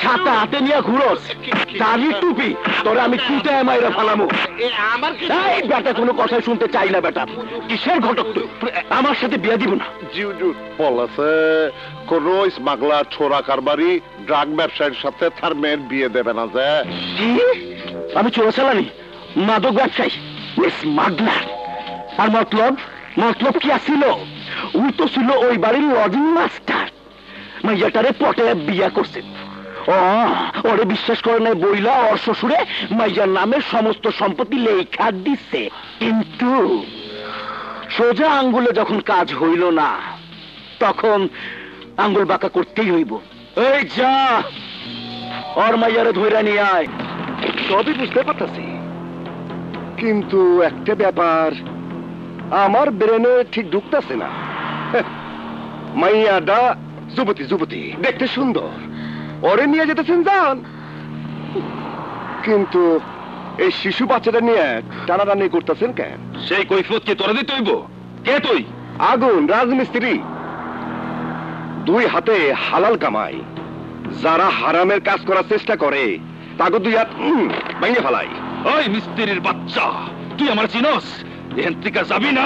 ছাতা হাতে নিয়ে ঘুরোস, দাড়ি টুপি, তোরে আমি কুটায় মাইরা ফালামো। এই বেটা কোনো কথাই শুনতে চাই না বেটা। কিসের ঘটক তুই? আমার সাথে বিয়া দিব না। বলেছে কোন স্মাগলার ছোড়া কারবারি ড্রাগ ব্যবসায়ীর সাথে তার মেয়ের বিয়ে দেবে না। যে আমি চোরা চালানি, মাদক ব্যবসায়ী, স্মাগলার। আর মতলব মতলব কি আসিল? ওই তো ছিল ওই বাড়ির লজিং মাস্টার। মাইয়াটারে পটে বিয়া করছে। ওরে বিশ্বাস করে নাই বইলা ওর শ্বশুরে মাইয়ার নামে সমস্ত সম্পত্তি লেখা দিচ্ছে। কিন্তু সোজা আঙ্গুলে যখন কাজ হইল না, তখন আঙ্গুল বাঁকা করতেই হইব। এই যা, ওর মাইয়ারে ধইরা নিয়ে আয়। সবই বুঝতে পারতেছি, কিন্তু একটা ব্যাপার আমার ব্রেনে ঠিক ঢুকতেছে না। মাইয়াটা যুবতী যুবতী, দেখতে সুন্দর, ওরে নিয়ে যেতেছেন যান, কিন্তু এই শিশু বাচ্চাটা নিয়ে টানাটানি করতেছেন কেন? সেই কৈফিয়ত কি তোরা দিতে হইব? কে তুই? আগুন রাজমিস্ত্রি, দুই হাতে হালাল কামাই। যারা হারামের কাজ করার চেষ্টা করে তাকে দুই হাত ভেঙে ফেলাই। ওই মিস্ত্রির বাচ্চা, তুই আমার চিনস? এখান থেকে যাবি না।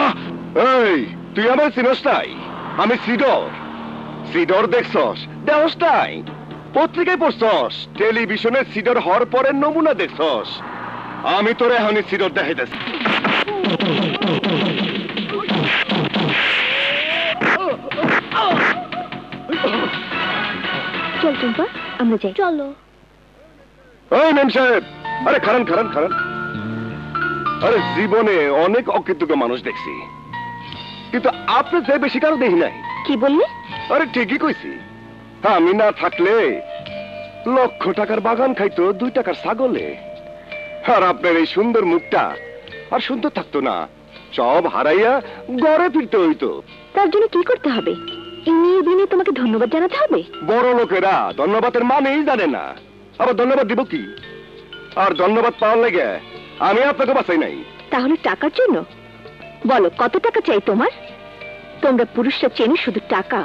এই তুই আমার চিনস নাই? আমি শ্রীধর। শ্রীধর দেখছস? দেহস নাই? পত্রিকায় পড়ছস? টেলিভিশনে শ্রীধর হওয়ার পরের নমুনা দেখছস? আমি তোরে এখনই শ্রীধর দেখাইতেছি। চল টুম্পা, আমরা যাই। চলো। ওই মেম সাহেব, আরে খারান খারান খারান। আরে জীবনে অনেক অকৃতজ্ঞ মানুষ দেখছি, কিন্তু আপনি যে বেশি কারো দেখি নাই। কি বললি? আরে ঠিকই কইছি। আমি না থাকলে লক্ষ টাকার বাগান খাইতো 2 টাকার ছাগলে। আর আপনার এই সুন্দর মুখটা আর সুন্দর থাকতো না, সব হারাইয়া ঘরে ফিরতে হইতো। তার জন্য কি করতে হবে? ইনি দিনে তোমাকে ধন্যবাদ জানাতে হবে? বড় লোকেরা ধন্যবাদের মানেই জানে না, আবার ধন্যবাদ দিব কি? আর ধন্যবাদ পাওয়ার লেগে আমি আপনাকে বাঁচাই নাই। তাহলে টাকার জন্য? বলো, কত টাকা চাই তোমার? তোমরা পুরুষরা চেনি শুধু টাকা।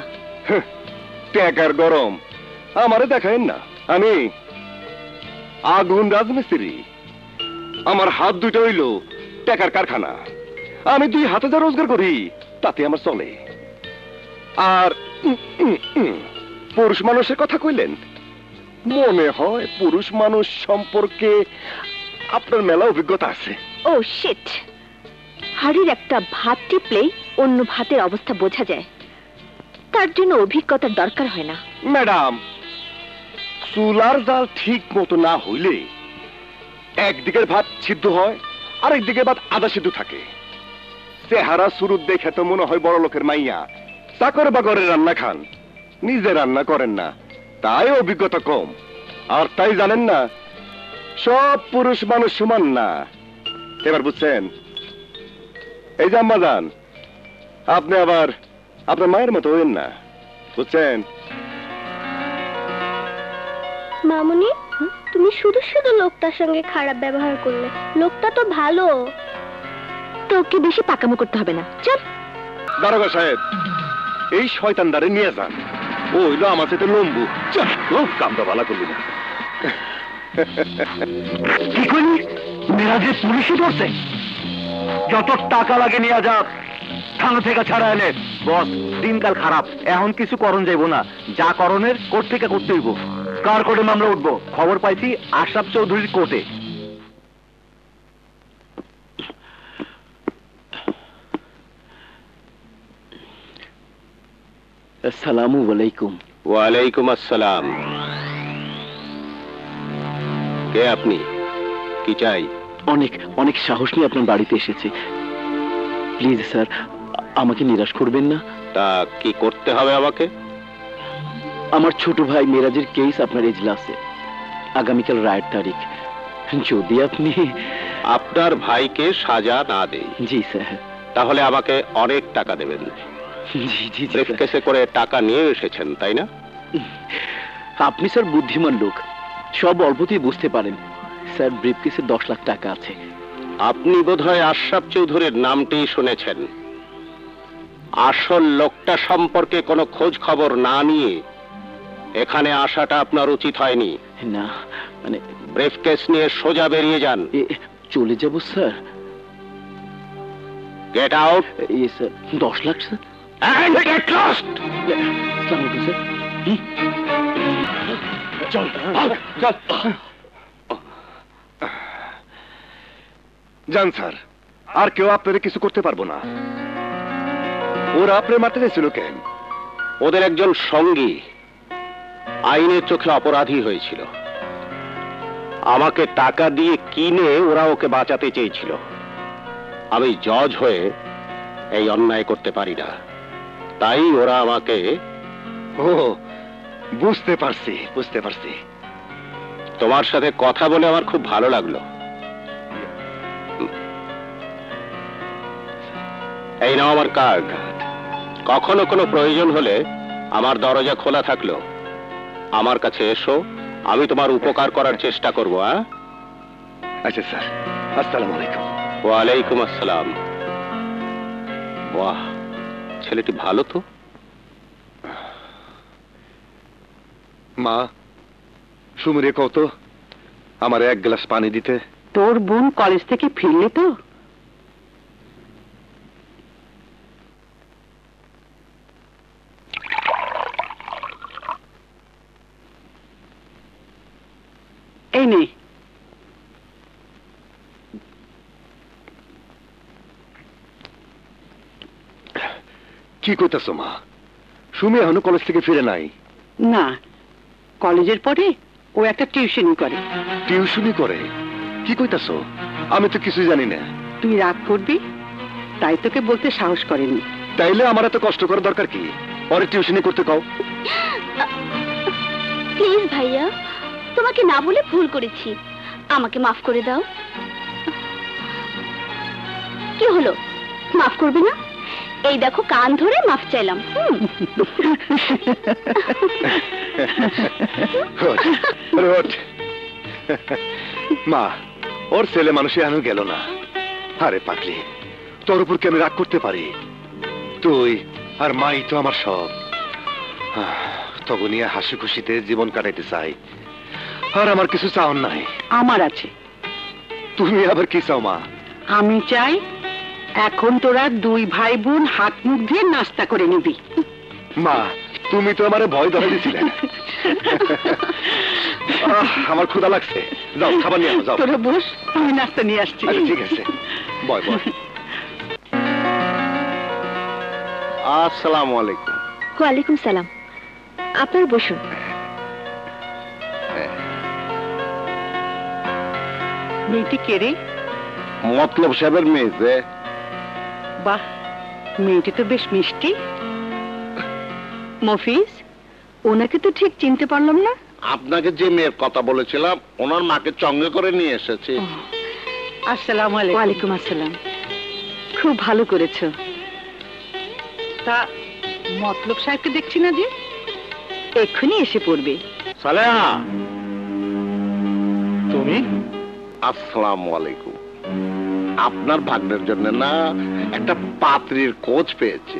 টাকার গরম আমারে দেখায়েন না। আমি আগুন রাজমিস্ত্রি, আমার হাত দুইটা হইল টাকার কারখানা। আমি 2 হাতে যা রোজগার করি তাতে আমার চলে। আর পুরুষ মানুষের কথা কইলেন, মনে হয় পুরুষ মানুষ সম্পর্কে আপনার মেলা অভিজ্ঞতা আছে। ও শিট! হাড়ির একটা ভাত টিপলেই অন্য ভাতের অবস্থা বোঝা যায়, তার জন্য অভিজ্ঞতার দরকার হয় না। ম্যাডাম, চুলার জাল ঠিক মতো না হইলে একদিকের ভাত সিদ্ধ হয়, আরেক দিকের ভাত আধা সিদ্ধ থাকে। চেহারা সুরুত দেখে তো মনে হয় বড় লোকের মাইয়া, চাকর বাকরের রান্না খান, নিজে রান্না করেন না, তাই অভিজ্ঞতা কম। আর তাই জানেন না সব পুরুষ মানুষ সমান না। এবার বুঝছেন? এই যে আম্মা যান, আপনি আবার আপনার মায়ের মতো হইেন না, বুঝছেন? মামুনি, তুমি শুধু শুধু লোকটার সঙ্গে খারাপ ব্যবহার করলে। লোকটা তো ভালো। তোকে বেশি পাকামো করতে হবে না, চল। দারোগা সাহেব, এই শয়তানদারে নিয়ে যান, ও হইলো আমার সাথে লম্বু। কামটা ভালো করলি না। কি করলি? মেরাজে পুলিশে ধরছে। যত টাকা লাগে নিয়ে যা, থানা থেকে ছাড়া এনে। বস, দিনকাল খারাপ, এখন কিছু করণ যাইব না, যা করণের কোর্ট থেকে করতে হইব। কার কোর্টে মামলা উঠবো? খবর পাইছি আশরাফ চৌধুরীর কোর্টে। আসসালামু আলাইকুম। ওয়ালাইকুম আসসালাম। কে আপনি? কি চাই? অনেক অনেক সাহস নিয়ে আপনার বাড়িতে এসেছি। প্লিজ স্যার, আমাকে নিরাশ করবেন না। তা কি করতে হবে আমাকে? আমার ছোট ভাই মেরাজের কেস আপনার এজলাসে, আগামীকাল রায়ের তারিখ। যদি আপনি আপনার ভাইকে সাজা না দেই। জি স্যার। তাহলে আমাকে অনেক টাকা দেবেন। জি জি। ব্রিফকেসে করে টাকা নিয়ে এসেছেন তাই না? আপনি স্যার বুদ্ধিমান লোক, সব অল্পতেই বুঝতে পারেন। স্যার, ব্রিফকেসে 10 লাখ টাকা আছে। আপনি বোধহয় আশরাফ চৌধুরীর নামটি শুনেছেন। আসল লোকটা সম্পর্কে কোনো খোঁজ খবর না নিয়ে এখানে আসাটা আপনার উচিত হয়নি। না মানে ব্রিফকেস নিয়ে সোজা বেরিয়ে যান। চলে যাব sir. Get out. Sir 10 lakh sir. And get lost! আসসালামু আলাইকুম স্যার। চল চল। জান স্যার, আর কেউ আপনারা কিছু করতে পারবো না। ওরা আপনার মারতে চাইছিল কেন? ওদের একজন সঙ্গী আইনের চোখে অপরাধী হয়েছিল। আমাকে টাকা দিয়ে কিনে ওরা ওকে বাঁচাতে চেয়েছিল। আমি জজ হয়ে এই অন্যায় করতে পারি না, তাই ওরা আমাকে। ও বুঝতে পারছি বুঝতে পারছি। তোমার সাথে কথা বলে আমার খুব ভালো লাগলো। এই নাও আমার কার্ড। কখনো কোনো প্রয়োজন হলে আমার দরজা খোলা থাকলো, আমার কাছে এসো, আমি তোমার উপকার করার চেষ্টা করবো। আচ্ছা স্যার, আসসালামু আলাইকুম। ওয়ালাইকুম আসসালাম। বাহ, ছেলেটি ভালো তো। মা, সুমিরে কত আমার 1 গ্লাস পানি দিতে। তোর বোন কলেজ থেকে ফিরলে তো? এই নে। কি কইতাছো মা? সুমি এখনো কলেজ থেকে ফিরে নাই? না, কলেজের পরে ও একটা টিউশনি করে। টিউশনি করে? কি কইতাছো? আমি তো কিছুই জানি না। তুই রাগ করবি তাই তোকে বলতে সাহস করেনি। তাইলে আমার এত কষ্ট করার দরকার কি? পরে টিউশনি করতে কও। প্লিজ ভাইয়া, তোমাকে না বলে ভুল করেছি, আমাকে মাফ করে দাও। কি হলো, মাফ করবে না? এই দেখো, কান ধরে মাফ চাইলাম। মা, ওর ছেলে মানুষ এখনো গেল না। আরে পাগলি, তোর উপর কি আমি রাগ করতে পারি? তুই আর মাই তো আমার সব। তখনই হাসি খুশিতে জীবন কাটাইতে চাই, আর আমার কিছু চাও নাই। আমার আছে। তুমি আবার কি চাও মা? আমি চাই এখন তোরা 2 ভাই বোন হাত মুখ দিয়ে নাস্তা করে নিবি। মা, তুমি তো আমারে ভয় ধরে দিছিলে। আমার ক্ষুধা লাগছে, যাও খাবার নিয়ে যাও। তোরা বস, আমি নাস্তা নিয়ে আসছি। আচ্ছা ঠিক আছে, বয় বয়। আসসালামু আলাইকুম। ওয়ালাইকুম সালাম। আপনার বসুন। মেয়েটি কে রে? মতলব সাহেবের মেয়ে যে। বাহ, মেয়েটি তো বেশ মিষ্টি। মফিজ, ওনাকে তো ঠিক চিনতে পারলাম না। আপনাকে যে মেয়ের কথা বলেছিলাম, ওনার মাকে সঙ্গে করে নিয়ে এসেছি। আসসালামু আলাইকুম। ওয়ালাইকুম আসসালাম। খুব ভালো করেছো। তা মতলব সাহেবকে দেখছি না যে? এক্ষুনি এসে পড়বে। সালেহা, তুমি? আসসালামু আলাইকুম। আপনার ভাগ্নের জন্য না একটা পাত্রীর খোঁজ পেয়েছি।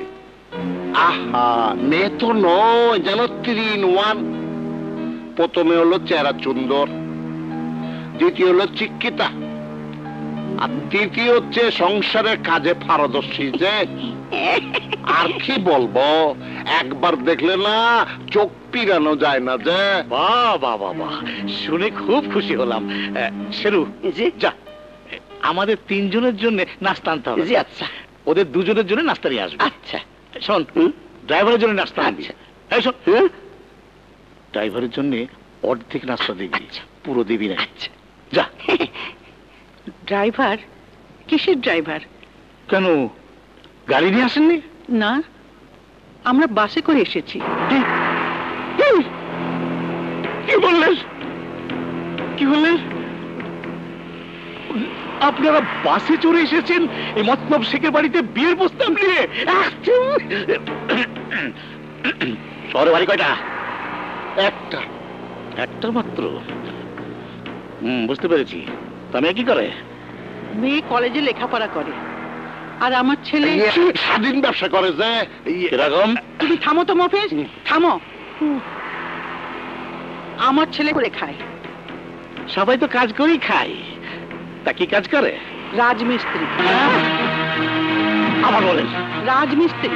আহা, মেয়ে তো নয়, যেন 3 in 1। প্রথমে হলো চেহারা সুন্দর, দ্বিতীয় হলো চিকিতা, আর তৃতীয় হচ্ছে সংসারের কাজে পারদর্শী। যে আর কি বলবো, একবার দেখলে না চোখ পিরানো যায় না। যে বাহ বাহ বাহ বাহ, শুনে খুব খুশি হলাম। শেরু, যা আমাদের 3 জনের জন্য নাস্তা আনতে হবে। আচ্ছা, ওদের 2 জনের জন্য নাস্তা নিয়ে আসবে। আচ্ছা শোন, ড্রাইভারের জন্য নাস্তা আনবি। এই শোন, ড্রাইভারের জন্য অর্ধেক নাস্তা দিবি, পুরো দিবি না। আচ্ছা যা। ড্রাইভার? কিসের ড্রাইভার? কেন, গাড়ি নিয়ে আসেননি? না, আমরা বাসে করে এসেছি। কি বললেন? কি বললেন? আপনারা বাসে চড়ে এসেছেন এই মতলব শেখের বাড়িতে বিয়ের প্রস্তাব নিয়ে? শহরে বাড়ি কয়টা? একটা। একটা মাত্র? বুঝতে পেরেছি। তা মেয়ে কি করে? মেয়ে কলেজে লেখাপড়া করে, আর আমার ছেলে স্বাধীন ব্যবসা করে। যে এরকম? তুমি থামো তো মফিজ, থামো। আমার ছেলে করে খায়। সবাই তো কাজ করেই খায়, তা কি কাজ করে? রাজমিস্ত্রি। আবার বলেন? রাজমিস্ত্রি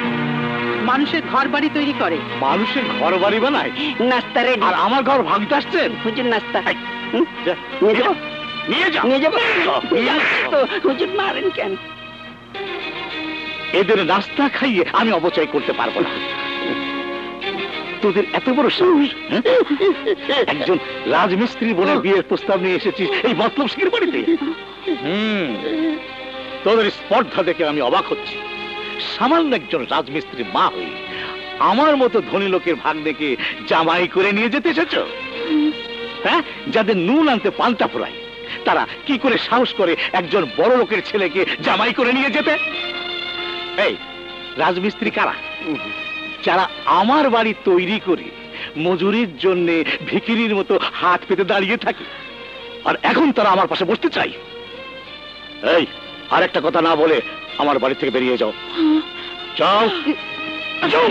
মানুষের ঘর বাড়ি তৈরি করে। মানুষের ঘর বাড়ি বানায়? নাস্তা রেডি। আর আমার ঘর ভাঙতে আসছেন? হুজুর নাস্তা। নিয়ে যাও, নিয়ে যাও, নিয়ে যাবো। নিয়ে যাও। তো হুজুর মারেন কেন? এদের নাস্তা খাইয়ে আমি অপচয় করতে পারবো না। তোদের এত বড় সাহস, হ্যাঁ? একজন রাজমিস্ত্রি বোনের বিয়ের প্রস্তাব নিয়ে এসেছিস এই মতলব শেখের বাড়িতে। তোদের স্পর্ধা দেখে আমি অবাক হচ্ছি। সামান্য একজন রাজমিস্ত্রির মা হয়ে আমার মতো ধনী লোকের ভাগ দেখে জামাই করে নিয়ে যেতে এসেছ? হ্যাঁ, যাদের নুন আনতে পান্তা ফুরায় তারা কি করে সাহস করে একজন বড় লোকের ছেলেকে জামাই করে নিয়ে যেতে? এই রাজমিস্ত্রি কারা? যারা আমার বাড়ি তৈরি করে মজুরির জন্য ভিখিরির মতো হাত পেতে দাঁড়িয়ে থাকে, আর এখন তারা আমার পাশে বসতে চাই। এই, আর একটা কথা না বলে আমার বাড়ি থেকে বেরিয়ে যাও। যাও, যাও।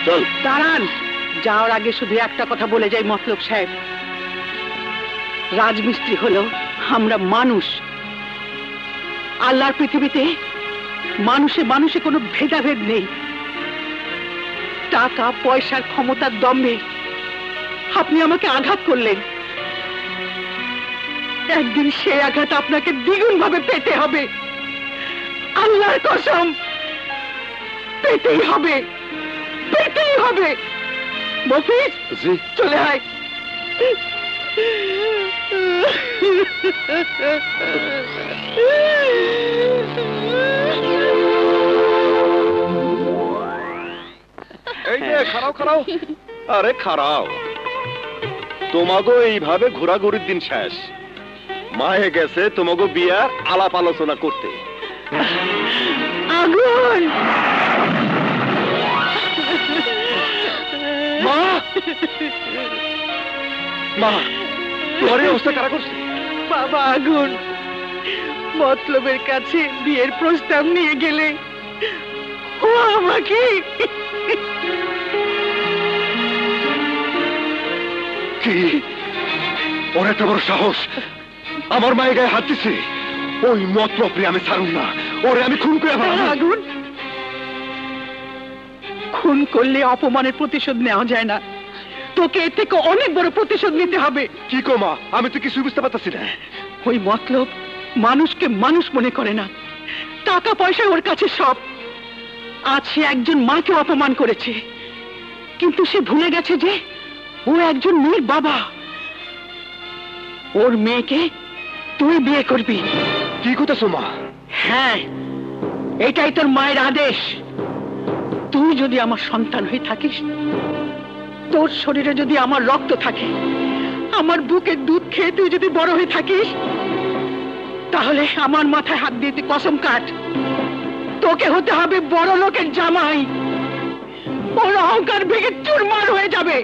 চল। দাঁড়ান, যাওয়ার আগে শুধু একটা কথা বলে যাই মতলব সাহেব, রাজমিস্ত্রি হলো আমরা মানুষ। আল্লাহর পৃথিবীতে মানুষে মানুষে কোনো ভেদাভেদ নেই। টাকা পয়সার ক্ষমতার দম্ভে আপনি আমাকে আঘাত করলেন, একদিন সেই আঘাত আপনাকে দ্বিগুণ ভাবে পেতে হবে। আল্লাহর কসম, পেতেই হবে, পেতেই হবে। মফিজ, চলে আয়। এই যে খারাও খারাও, আরে খারাও, তোমাগো এইভাবে ঘোরাঘুরির দিন শেষ। মায়ে গেছে তোমাগো বিয়ার আলাপ আলোচনা করতে। আগুন! মা, মা, তোমার এই অবস্থা কারা করছে? বাবা আগুন মতলবের কাছে বিয়ের প্রস্তাব নিয়ে গেলে ও আমাকে কি ওর এত বড় সাহস আমার মায়ের গায়ে হাত দিছে? ওই মতলবরে আমি ছাড়ুন না, ওরে আমি খুন করে ফেলবো। আগুন, খুন করলে অপমানের প্রতিশোধ নেওয়া যায় না, তোকে এর থেকে অনেক বড় প্রতিশোধ নিতে হবে। কি কো মা, আমি তো কিছু বুঝতে পারতেছি না। ওই মতলব মানুষকে মানুষ মনে করে না, টাকা পয়সা ওর কাছে সব। আজ সে একজন মাকে অপমান করেছে, কিন্তু সে ভুলে গেছে যে ও একজন মেয়ের বাবা। ওর মেয়েকে তুই বিয়ে করবি। কি করতেছো মা? হ্যাঁ, এটাই তোর মায়ের আদেশ। তুই যদি আমার সন্তান হয়ে থাকিস, তোর শরীরে যদি আমার রক্ত থাকে, আমার বুকের দুধ খেয়ে তুই যদি বড় হয়ে থাকিস, তাহলে আমার মাথায় হাত দিয়ে তুই কসম কাট, তোকে হতে হবে বড় লোকের জামাই। ওর অহংকার ভেঙে চুরমার হয়ে যাবে।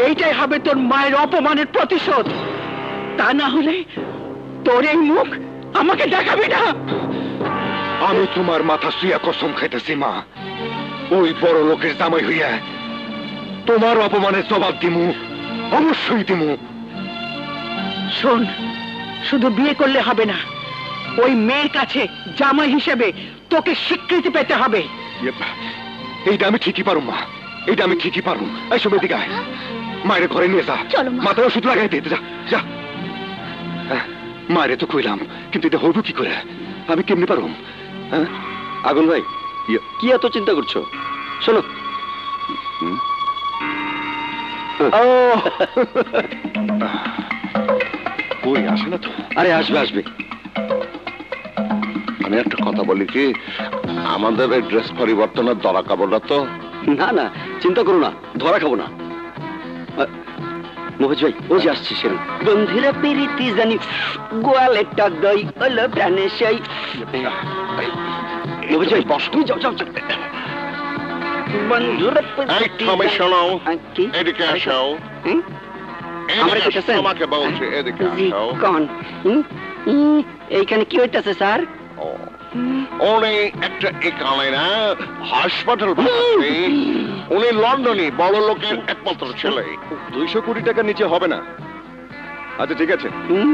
এইটাই হবে তোর মায়ের অপমানের প্রতিশোধ। তা না হলে তোর এই মুখ আমাকে দেখাবি না। আমি তোমার মাথা শুইয়া কসম খাইতেছি মা, ওই বড় লোকের জামাই হইয়া তোমার অপমানের জবাব দিমু, অবশ্যই দিমু। শোন, শুধু বিয়ে করলে হবে না, ওই মেয়ের কাছে জামাই হিসেবে তোকে স্বীকৃতি পেতে হবে। এইটা আমি ঠিকই পারুম মা, এইটা আমি ঠিকই পারুম। এই সময় দিকে আয়, মায়ের ঘরে নিয়ে যা, চলো মা। মাথায় ওষুধ লাগাই দিতে যা যা। মায়ের তো কইলাম, কিন্তু এটা হইব কি করে? আমি কেমনি পারুম? হ্যাঁ আগুন ভাই, কি এত চিন্তা করছো? শোনো, কই আসে না তো? আরে আসবে আসবে। আমি একটা কথা বলি কি, আমাদের এই ড্রেস পরিবর্তনের দরা কাপড়টা তো। না না, চিন্তা করো না, ধরা খাবো না। মফিজ ভাই, ও যে আসছে সে। বন্ধুরা প্রীতি জানি গোয়ালের টক দই হলো প্রাণের সই। মফিজ ভাই বস, তুমি যাও যাও যাও। বন্ধুরা এই থামে শোনো, কি? এদিকে আসো। আমরা এদিকে কোথায়? তোমাকে বলছি, এদিকে জি, আসো। কোন? এইখানে কি হইতাছে স্যার? ও, উনি একটা এখানে না হাসপাতাল বানাচ্ছে। উনি লন্ডনে বড় লোকের একমাত্র ছেলে। 200 কোটি টাকার নিচে হবে না। আচ্ছা ঠিক আছে,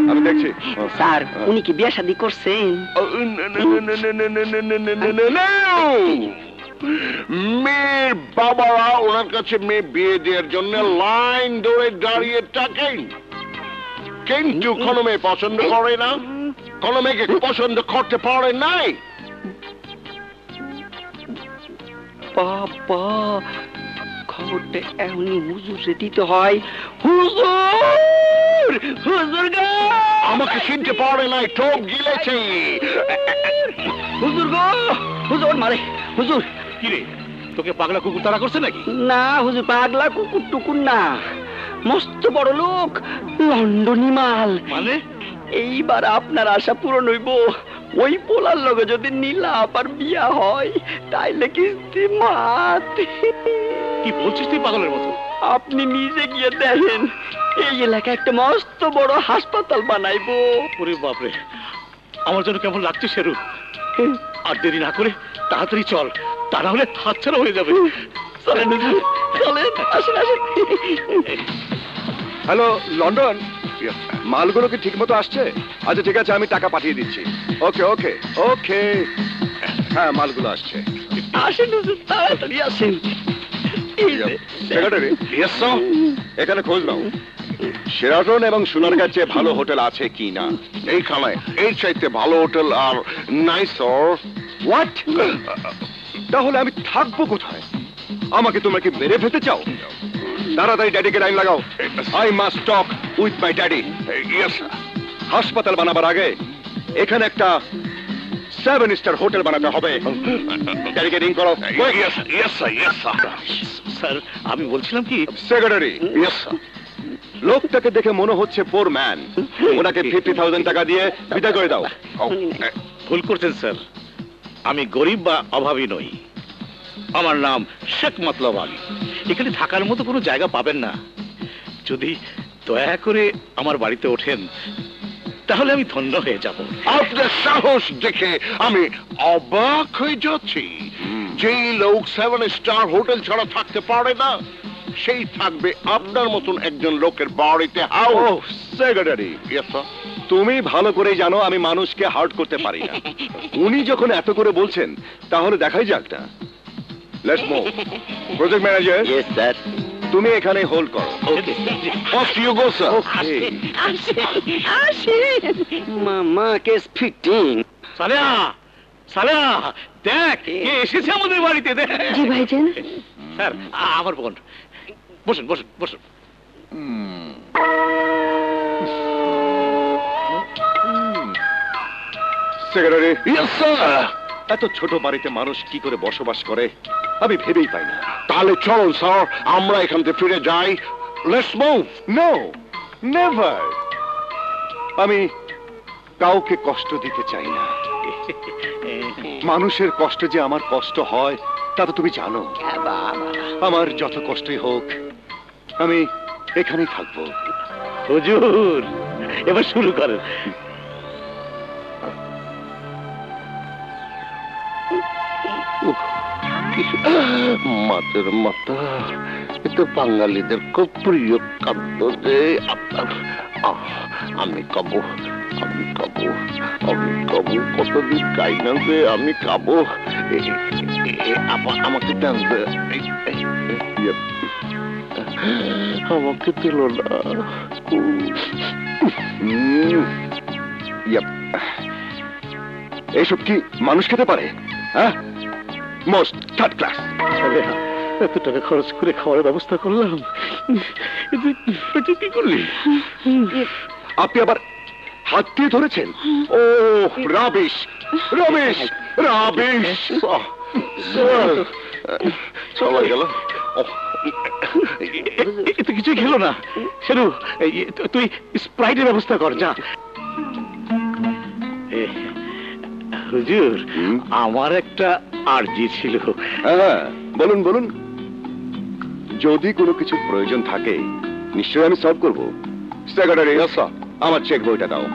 আমি দেখছি। স্যার উনি কি বিয়ে শাদী করছেন? মেয়ের বাবারা ওনার কাছে মেয়ে বিয়ে দেওয়ার জন্য লাইন ধরে দাঁড়িয়ে থাকেন, কিন্তু কোনো মেয়ে পছন্দ করে না, কোনো মেয়েকে পছন্দ করতে পারে নাই। বাবা, খবরটা এখনই হুজুরে দিতে হয়। হুজুর, হুজুর গো, আমাকে চিনতে পারে নাই, টোপ গিলেছে। হুজুর গো, হুজুর মারে। হুজুর, কি রে, তোকে পাগলা কুকুর তারা করছে নাকি? না হুজুর, পাগলা কুকুর টুকুর না, মস্ত বড় লোক, লন্ডনী মাল। মানে? এইবার আপনার আশা পূরণ হইব। ওই পোলার লগে যদি নীলা আবার বিয়া হয় তাইলে কিস্তি মাত। কি বলছিস তুই পাগলের মতো? আপনি নিজে গিয়ে দেখেন, এই এলাকায় একটা মস্ত বড় হাসপাতাল বানাইবো। ওরে বাপরে, আমার জন্য কেমন লাগছে শেরু। আর দেরি না করে তাড়াতাড়ি চল, তা না হলে হাতছাড়া হয়ে যাবে। চলেন হুজুর, চলেন, আসেন আসেন। হ্যালো লন্ডন, মালগুলো কি ঠিক মতো আসছে? আচ্ছা ঠিক আছে, আমি টাকা পাঠিয়ে দিচ্ছি। ওকে ওকে ওকে, হ্যাঁ মালগুলো আসছে। আসেন হুজুর, তাড়াতাড়ি আসেন। সেক্রেটারি, এখানে খোঁজ নাও, শেরাটন এবং সোনারগাঁর চেয়ে ভালো হোটেল আছে কি না। এইখানে এর চাইতে ভালো হোটেল আর নাই স্যার। হোয়াট? তাহলে আমি থাকবো কোথায়? আমাকে তোমরা কি মেরে ফেলতে চাও? তাড়াতাড়ি ড্যাডিকে লাইন লাগাও। I must talk with my daddy. Yes sir. হাসপাতাল বানাবার আগে এখানে একটা 7 স্টার হোটেল বানাতে হবে। ড্যাডিকে রিং করো। Yes yes sir, yes sir. Sir আমি বলছিলাম কি, সেক্রেটারি, ইয়েস স্যার। লোকটাকে দেখে মনে হচ্ছে পোর ম্যান, ওনাকে 50,000 টাকা দিয়ে বিদায় করে দাও। ভুল করছেন স্যার, আমি গরিব বা অভাবী নই। আমার নাম শেখ মতলব আলী। এখানে থাকার মতো কোনো জায়গা পাবেন না। যদি দয়া করে আমার বাড়িতে ওঠেন তাহলে আমি ধন্য হয়ে যাব। আপনার সাহস দেখে আমি অবাক হয়ে যাচ্ছি। যেই লোক 7 স্টার হোটেল ছাড়া থাকতে পারে না, সেই থাকবে আপনার মতন একজন লোকের বাড়িতে। ও সেক্রেটারি, ইয়েস স্যার। তুমি ভালো করেই জানো আমি মানুষকে হার্ট করতে পারি না। উনি যখন এত করে বলছেন তাহলে দেখাই যাক না। Let's move. Project manager, yes sir. তুমি এখানে হোল্ড করো। ওকে Off you go, sir. মামা কেস ফিটিং। সালেহা, সালেহা, দেখ কে এসেছে আমাদের বাড়িতে, দেখ। জি ভাইজান। স্যার, আমার বোন। বসুন বসুন বসুন। Secretary, Yes, sir. এত ছোট বাড়িতে মানুষ কি করে বসবাস করে আমি ভেবেই পাই না। তাহলে চলুন স্যার, আমরা এখান থেকে ফিরে যাই। Let's move. No, never. আমি কাউকে কষ্ট দিতে চাই না। মানুষের কষ্ট যে আমার কষ্ট হয় তা তো তুমি জানো। আমার যত কষ্টই হোক আমি এখানেই থাকবো। হুজুর, এবার শুরু করেন। মাছের মাথা, এটা বাঙালিদের খুব প্রিয় খাদ্য যে। আপনার আমি খাবো, আমি খাবো, আমি খাবো, কতদিন খাই না যে আমি খাবো। আমাকে দেন যে। আমাকে দিল না। এইসব কি মানুষ খেতে পারে? হ্যাঁ, মোস্ট থার্ড ক্লাস। সালেহা, এত টাকা খরচ করে খাওয়ার ব্যবস্থা করলাম, তুই কি করলি? আপনি আবার হাত দিয়ে ধরেছেন? ও রাবিশ, রাবিশ, রাবিশ। চলে গেল। এতে কিছুই খেলো না। শেরু, তুই স্প্রাইটের ব্যবস্থা কর, যা। হুজুর, আমার একটা আরজি ছিল। হ্যাঁ, বলুন বলুন। যদি কোনো কিছু প্রয়োজন থাকে নিশ্চয়ই আমি সলভ করবো। সেক্রেটারি, আমার চেক বইটা দাও।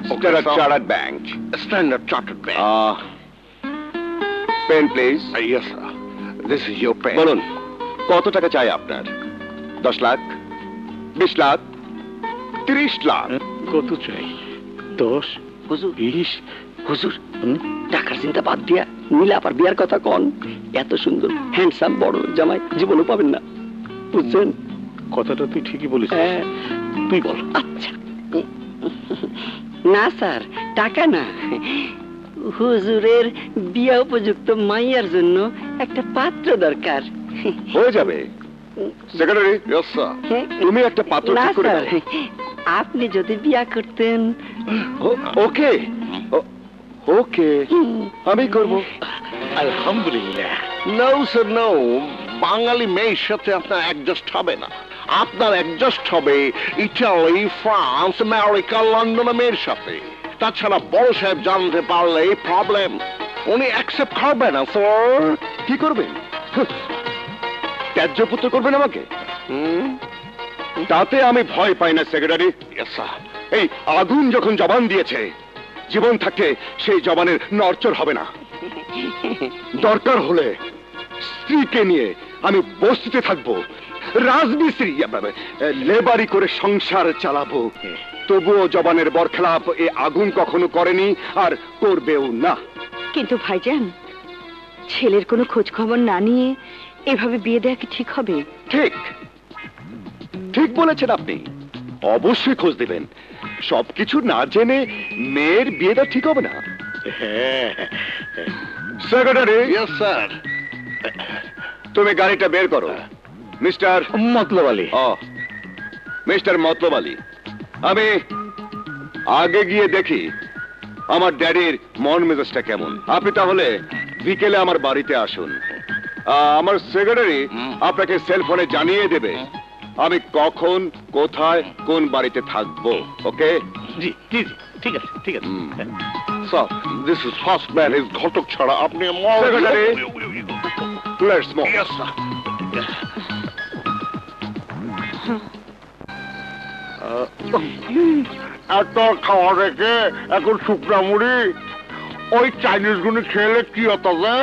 Standard Chartered Bank. Standard Chartered Bank. Pen please. Yes sir, this is your pen. বলুন কত টাকা চাই আপনার? 10 লাখ, 20 লাখ, 30 লাখ? কত চাই? 10, 20? হুজুর, টাকার চিন্তা বাদ দিয়া নীলা আবার বিয়ার কথা কন। এত সুন্দর হ্যান্ডসাম বড় জামাই জীবনও পাবেন না, বুঝছেন? কথাটা তুই ঠিকই বলেছিস। হ্যাঁ। তুই বল। আচ্ছা, না স্যার, টাকা না, হুজুরের বিয়া উপযুক্ত মাইয়ার জন্য একটা পাত্র দরকার। হয়ে যাবে সেক্রেটারি। Yes sir. তুমি একটা পাত্র না ঠিক করে স্যার, দাও। আপনি যদি বিয়া করতেন। ওকে ওকে, আমি করব। আলহামদুলিল্লাহ। নো স্যার নো, বাঙালি মেয়ের সাথে আপনার অ্যাডজাস্ট হবে না। আপনার অ্যাডজাস্ট হবে ইটালি, ফ্রান্স, আমেরিকা, লন্ডনের মেয়ের সাথে। তাছাড়া বড় সাহেব জানতে পারলে প্রবলেম, উনি অ্যাকসেপ্ট করবে না স্যার। কি করবেন? ত্যায্য পুত্র করবেন আমাকে? তাতে আমি ভয় পাই না সেক্রেটারি। Yes sir. এই আগুন যখন জবান দিয়েছে, জীবন থাকতে সেই জবানের নড়চড় হবে না। দরকার হলে স্ত্রীকে নিয়ে আমি বস্তিতে থাকবো, রাজমিস্ত্রি লেবারি করে সংসার চালাবো, তবুও জবানের বরখেলাপ এ আগুন কখনো করেনি আর করবেও না। কিন্তু ভাইজান, ছেলের কোনো খোঁজ খবর না নিয়ে এভাবে বিয়ে দেওয়া কি ঠিক হবে? ঠিক ঠিক বলেছেন আপনি, অবশ্যই খোঁজ দেবেন। সবকিছু না জেনে মেয়ের বিয়েটা ঠিক হবে না। সেক্রেটারি। Yes sir. তুমি গাড়িটা বের করো। মিস্টার মতলব আলী। মিস্টার মতলব আলী, আমি আগে গিয়ে দেখি আমার ড্যাডির মন মেজাজটা কেমন। আপনি তাহলে বিকেলে আমার বাড়িতে আসুন। আমার সেক্রেটারি আপনাকে সেল ফোনে জানিয়ে দেবে আমি কখন, কোথায়, কোন বাড়িতে থাকবো। ওকে? জি জি জি, ঠিক আছে ঠিক আছে। Sir, this is first man is ঘটক ছাড়া আপনি secretary, let's move. Yes sir. এত খাওয়া রেখে এখন শুকনা মুড়ি, ওই চাইনিজ গুলি খেলে কি হতো যে?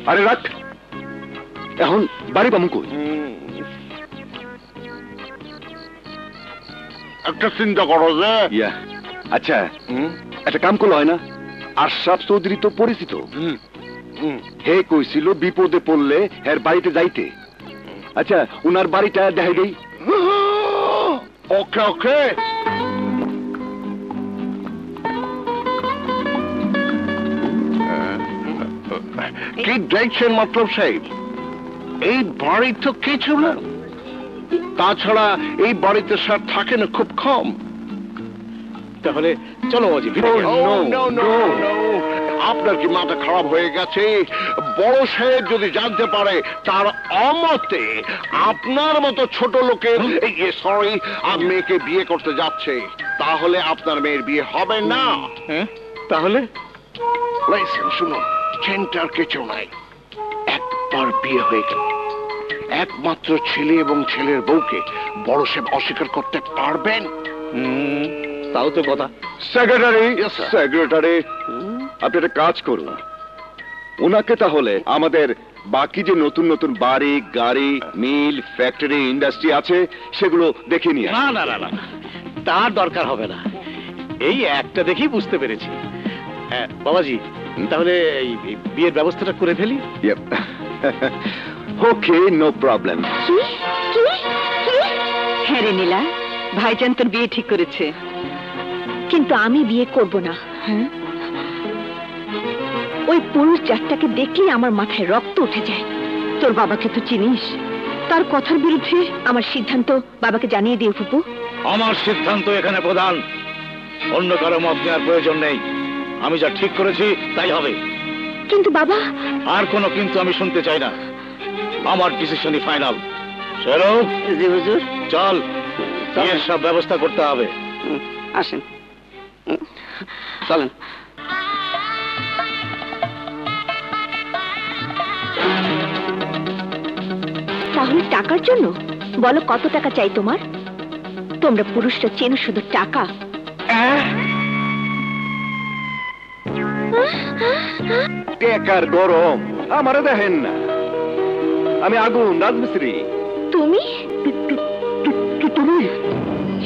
আরে রাখ, এখন বাড়ি পামু কই? একটা চিন্তা করো যে। ইয়া, আচ্ছা একটা কাম করলে হয় না? আশরাফ চৌধুরী তো পরিচিত, হে কইছিল বিপদে পড়লে এর বাড়িতে যাইতে। আচ্ছা উনার বাড়িটা দেখাই দেই। ওকে ওকে। কি দেখছেন মতলব সাহেব, এই বাড়ি তো কিছু না। তাছাড়া এই বাড়িতে স্যার থাকে না খুব কম। তাহলে চলো বাজি। আপনার কি মাথা খারাপ হয়ে গেছে? বড় সাহেব যদি জানতে পারে তার অমতে আপনার মতো ছোট লোকের সরি মেয়েকে বিয়ে করতে যাচ্ছে, তাহলে আপনার মেয়ের বিয়ে হবে না। তাহলে লাইসেন্স শুনুন, চেনটার কিছু নাই। একবার বিয়ে হয়ে গেল, একমাত্র ছেলে এবং ছেলের বউকে বড় সাহেব অস্বীকার করতে পারবেন? তাও তো কথা। Secretary, Yes, sir. সেক্রেটারি আপনি একটা কাজ করুন, ওনাকে তাহলে আমাদের বাকি যে নতুন নতুন বাড়ি, গাড়ি, মিল, ফ্যাক্টরি, ইন্ডাস্ট্রি আছে সেগুলো দেখে নিয়ে না না না না, তার দরকার হবে না। এই একটা দেখেই বুঝতে পেরেছি। হ্যাঁ বাবাজি, তাহলে এই বিয়ের ব্যবস্থাটা করে ফেলি। ওকে, নো প্রবলেম। কি কি কি? হ্যাঁ রে নীলা, ভাইজান তোর বিয়ে ঠিক করেছে, কিন্তু আমি বিয়ে করব না। হ্যাঁ, ওই পুরুষ জাতটাকে দেখলেই আমার মাথায় রক্ত উঠে যায়। তোর বাবাকে তো চিনিস, তার কথার বিরুদ্ধে আমার সিদ্ধান্ত বাবাকে জানিয়ে দিয়ে ফুপু। আমার সিদ্ধান্ত এখানে প্রধান, অন্য কারো মত নেওয়ার প্রয়োজন নেই। আমি যা ঠিক করেছি তাই হবে। কিন্তু বাবা, আর কোনো কিন্তু আমি শুনতে চাই না, আমার ডিসিশনই ফাইনাল। শেরফ, জি হুজুর। চল, বিয়ের সব ব্যবস্থা করতে হবে। আসেন, চলেন। তাহলে টাকার জন্য বলো কত টাকা চাই তোমার? তোমরা পুরুষরা চেনো শুধু টাকা। টেকার গরম আমারে দেখেন না, আমি আগুন রাজমিস্ত্রি। তুমি তুমি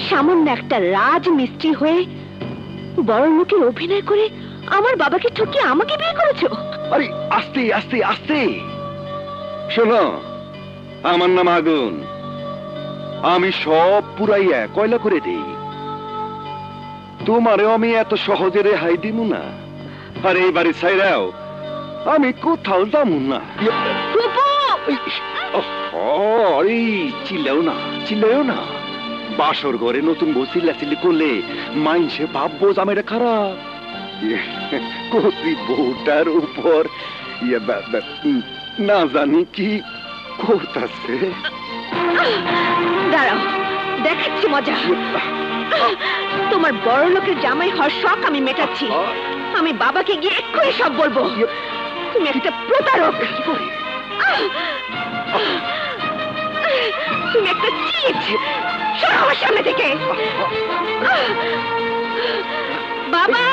সামান্য একটা রাজমিস্ত্রি হয়ে বড় লোকের অভিনয় করে আমার বাবাকে ঠকিয়ে আমাকে বিয়ে করেছো? আরে আস্তে আস্তে আস্তে শোনো, আমার নাম আগুন, আমি সব পুরাইয়া কয়লা করে দেই। তোমারেও আমি এত সহজে রেহাই দিব না। আর এই বাড়ি ছাইরাও আমি কোথাও যাবো না। আরে চিল্লাও না, চিল্লাও না। বাসর ঘরে নতুন বউ চিল্লাচিল্লি করলে মাইনসে ভাববো জামাইটা খারাপ। কচি বউটার উপর না জানি কি করতেছে। দাঁড়াও, দেখাচ্ছি মজা। তোমার বড় লোকের জামাই হওয়ার শখ আমি মেটাচ্ছি। আমি বাবাকে গিয়ে এক্ষুনি সব বলবো। তুমি একটা প্রতারক, তুমি একটা চিট। সরো আমার সামনে থেকে। বাবা,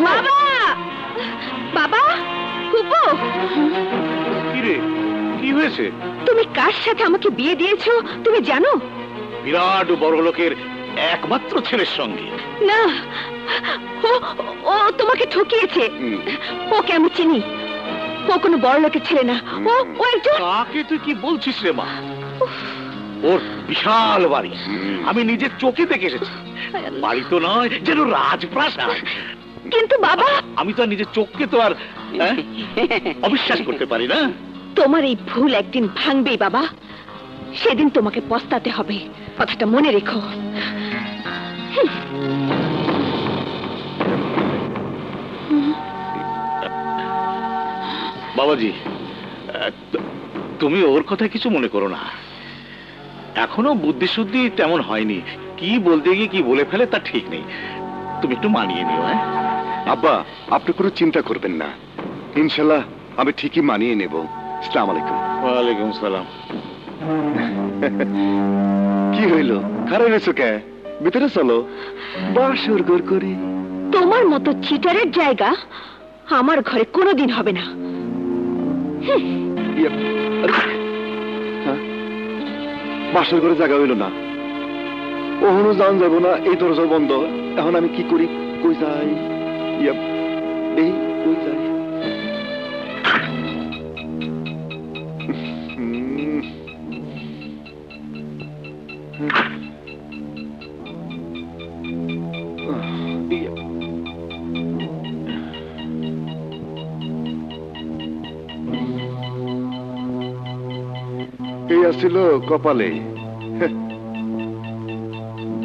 বাবা, বাবা, ফুপু, কি রে, কি হয়েছে? তুমি কার সাথে আমাকে বিয়ে দিয়েছো তুমি জানো? বিরাট বড় লোকের একমাত্র ছেলের সঙ্গে। না, ও তোমাকে ঠকিয়েছে। ওকে আমি চিনি, ও কোনো বড় লোকের ছেলে না। ও একজন। কাকে তুই কি বলছিস রে মা? ওর বিশাল বাড়ি আমি নিজের চোখে দেখে এসেছি। বাড়ি তো নয়, যেন রাজপ্রাসাদ। কিন্তু বাবা, আমি তো আর নিজের চোখকে তো আর অবিশ্বাস করতে পারি না। তোমার এই ভুল একদিন ভাঙবেই বাবা, সেদিন তোমাকে পস্তাতে হবে, কথাটা মনে রেখো। বাবাজি, তুমি ওর কথা কিছু মনে করো না। এখনো বুদ্ধি শুদ্ধি তেমন হয়নি, কি বলতে গিয়ে কি বলে ফেলে তা ঠিক নেই। তুমি একটু মানিয়ে নিও। হ্যাঁ আব্বা, আপনি কোনো চিন্তা করবেন না, ইনশাল্লাহ আমি ঠিকই মানিয়ে নেব। আসসালামু আলাইকুম। ওয়ালাইকুম সালাম। কি হইল, খারাপ হয়েছো কে? ভিতরে চলো, বাসর ঘর করি। তোমার মতো চিটারের জায়গা আমার ঘরে কোনোদিন হবে না। বাসর ঘরে জায়গা হইল না, ওখানে যান যাব না, এই দরজা বন্ধ। এখন আমি কি করি, কই যাই? এই কই যাই? এই আসছিল কপালে,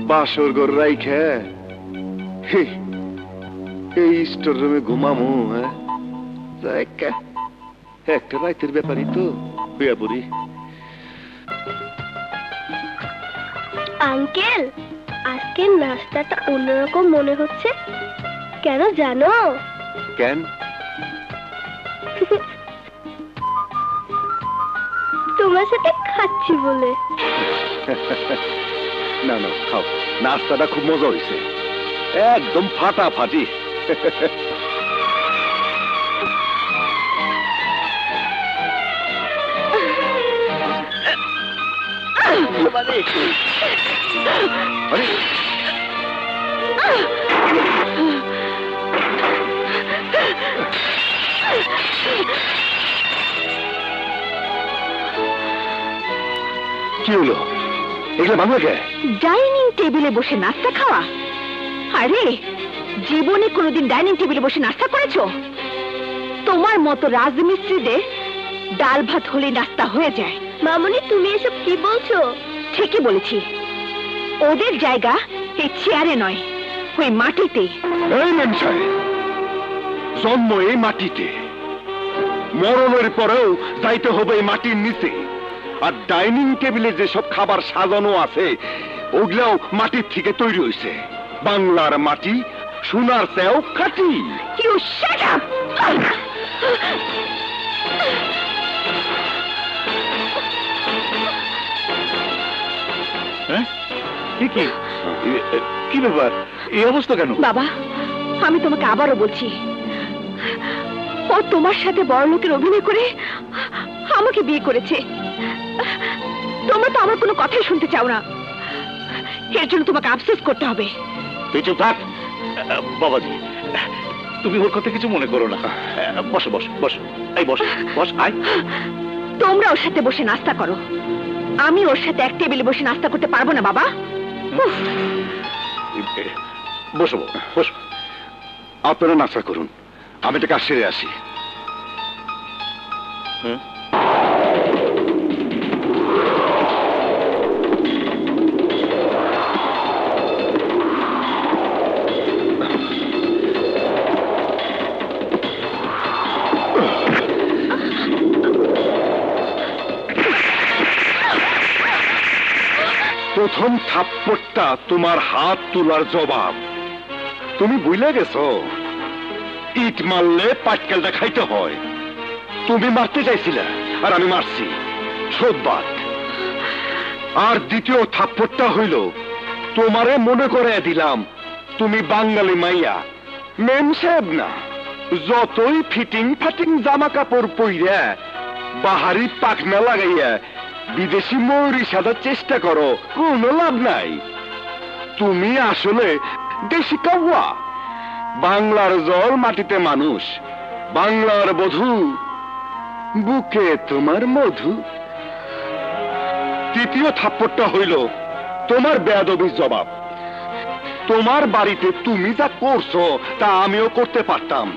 বাসর ঘর রাইখে এই স্টোর রুমে ঘুমামো। হ্যাঁ, একটা রাইতের ব্যাপারই তো, হইয়া পড়ি। আঙ্কেল, আজকের নাস্তাটা অন্যরকম মনে হচ্ছে, কেন জানো? কেন? তোমার সাথে খাচ্ছি বলে। না না, খাও, নাস্তাটা খুব মজা হয়েছে, একদম ফাটাফাটি। আরে কি হলো, এগুলো ভাঙলো কে? ডাইনিং টেবিলে বসে নাস্তা খাওয়া? আরে জীবনে কোনোদিন ডাইনিং টেবিলে বসে নাস্তা করেছো? তোমার মতো রাজমিস্ত্রিদের ডাল ভাত হলে নাস্তা হয়ে যায়। মামুনি, তুমি এসব কি বলছো? ঠিকই বলেছি, ওদের জায়গা এই চেয়ারে নয়, ওই মাটিতে। এই মেমসাই, জন্ম এই মাটিতে, মরণের পরেও যাইতে হবে এই মাটির নিচে। আর ডাইনিং টেবিলে যেসব খাবার সাজানো আছে ওগুলাও মাটির থেকে তৈরি হয়েছে। বাংলার মাটি সোনার চেয়েও খাঁটি। You shut up! কি ব্যাপার, এই অবস্থা কেন? বাবা, আমি তোমাকে আবারও বলছি, ও তোমার সাথে বড় লোকের অভিনয় করে আমাকে বিয়ে করেছে। তোমরা তো আমার কোনো কথাই শুনতে চাও না, এর জন্য তোমাকে আফসোস করতে হবে। তুই চুপ থাক। বাবাজি, তুমি ওর কথা কিছু মনে করো না। বসো বসো বসো, এই বস বস, আয়। তোমরা ওর সাথে বসে নাস্তা করো, আমি ওর সাথে এক টেবিলে বসে নাস্তা করতে পারবো না বাবা। উফ। বসো বসো। আপনারা নাস্তা করুন, আমি এটা কাজ সেরে আসি। প্রথম থাপ্পড়টা তোমার হাত তোলার জবাব। তুমি বুঝলে গেছো ইট মারলে পাটকেলটা খাইতে হয়। তুমি মারতে চাইছিলে আর আমি মারছি, শোধবাদ। আর দ্বিতীয় থাপ্পড়টা হইল তোমারে মনে করে দিলাম তুমি বাঙালি মাইয়া, মেম সাহেব না। যতই ফিটিং ফাটিং জামা কাপড় পইরা বাহারি পাখনা লাগাইয়া বিদেশি মৌরি সাজার চেষ্টা করো, কোনো লাভ নাই। তুমি আসলে দেশি কাউয়া, বাংলার জল মাটিতে মানুষ, বাংলার বধূ, বুকে তোমার মধু। তৃতীয় থাপ্পড়টা হইল তোমার বেয়াদবির জবাব। তোমার বাড়িতে তুমি যা করছো তা আমিও করতে পারতাম,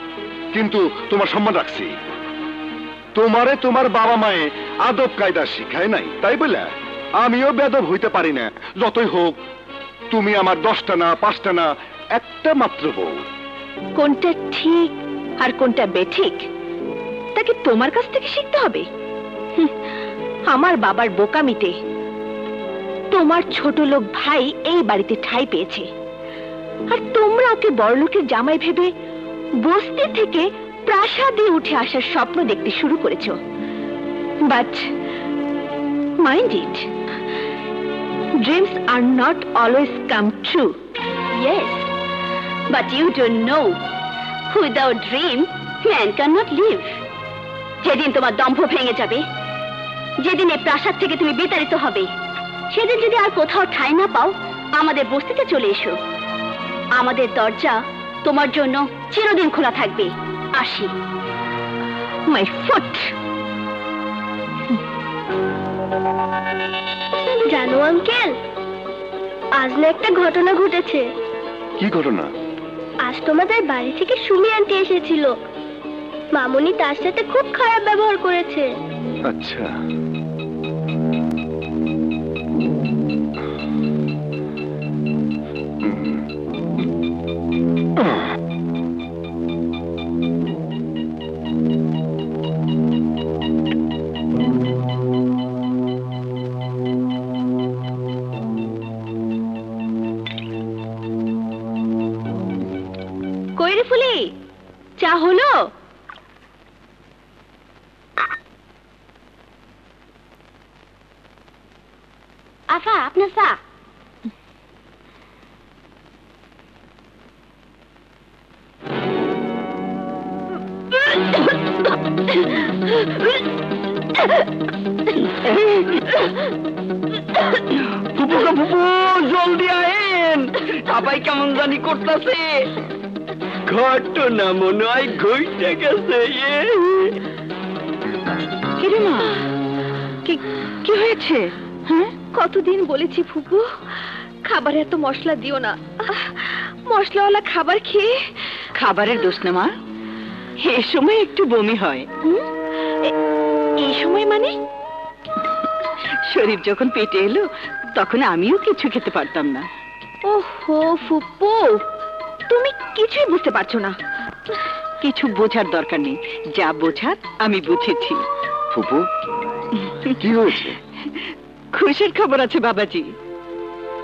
কিন্তু তোমার সম্মান রাখছি। তোমারে তোমার বাবা মায়ে আদব কায়দা শিখায় নাই, তাই বলে আমিও বেদব হইতে পারি না। যতই হোক তুমি আমার 10টা না 5টা না, একটা মাত্র বউ। কোনটা ঠিক আর কোনটা বেঠিক তাকে তোমার কাছ থেকে শিখতে হবে। আমার বাবার বোকামিতে তোমার ছোট লোক ভাই এই বাড়িতে ঠাঁই পেয়েছে, আর তোমরা ওকে বড়লোকের জামাই ভেবে বস্তি থেকে প্রাসাদে উঠে আসার স্বপ্ন দেখতে শুরু করেছো। But mind it, dreams are not always come true. Yes, but you don't know without dream man can not live. যেদিন তোমার দম্ভ ভেঙে যাবে, যেদিন এই প্রাসাদ থেকে তুমি বিতাড়িত হবে, সেদিন যদি আর কোথাও ঠাঁই না পাও, আমাদের বস্তিতে চলে এসো। আমাদের দরজা তোমার জন্য চিরদিন খোলা থাকবে। আসি। My foot. জানো আঙ্কেল, আজ না একটা ঘটনা ঘটেছে। কি ঘটনা? আজ তোমাদের বাড়ি থেকে সুমি আন্টি এসেছিল। মামুনি তার সাথে খুব খারাপ ব্যবহার করেছে। আচ্ছা, কই রে ফুলি, চা হলো? আফা, আপনার চা। ফুপু গো ফুপু, জলদি আয়েন, আপাই কেমন জানি করতেছে। ঘটনা মনে হয় ঘটে গেছে। কিরে মা, কি হয়েছে? হ্যাঁ, কতদিন বলেছি ফুপু খাবারে এত মশলা দিও না। মশলাওয়ালা খাবার খেয়ে। খাবারের দোষ না মা, এই সময় একটু বমি হয়। এই সময় মানে? শরীর যখন পেটে এলো তখন আমিও কিছু খেতে পারতাম না। ওহো ফুপু, তুমি কিছুই বুঝতে পারছো না। কিছু বোঝার দরকার নেই, যা বোঝার আমি বুঝেছি। ফুপু কি হয়েছে? খুশির খবর আছে বাবাজি।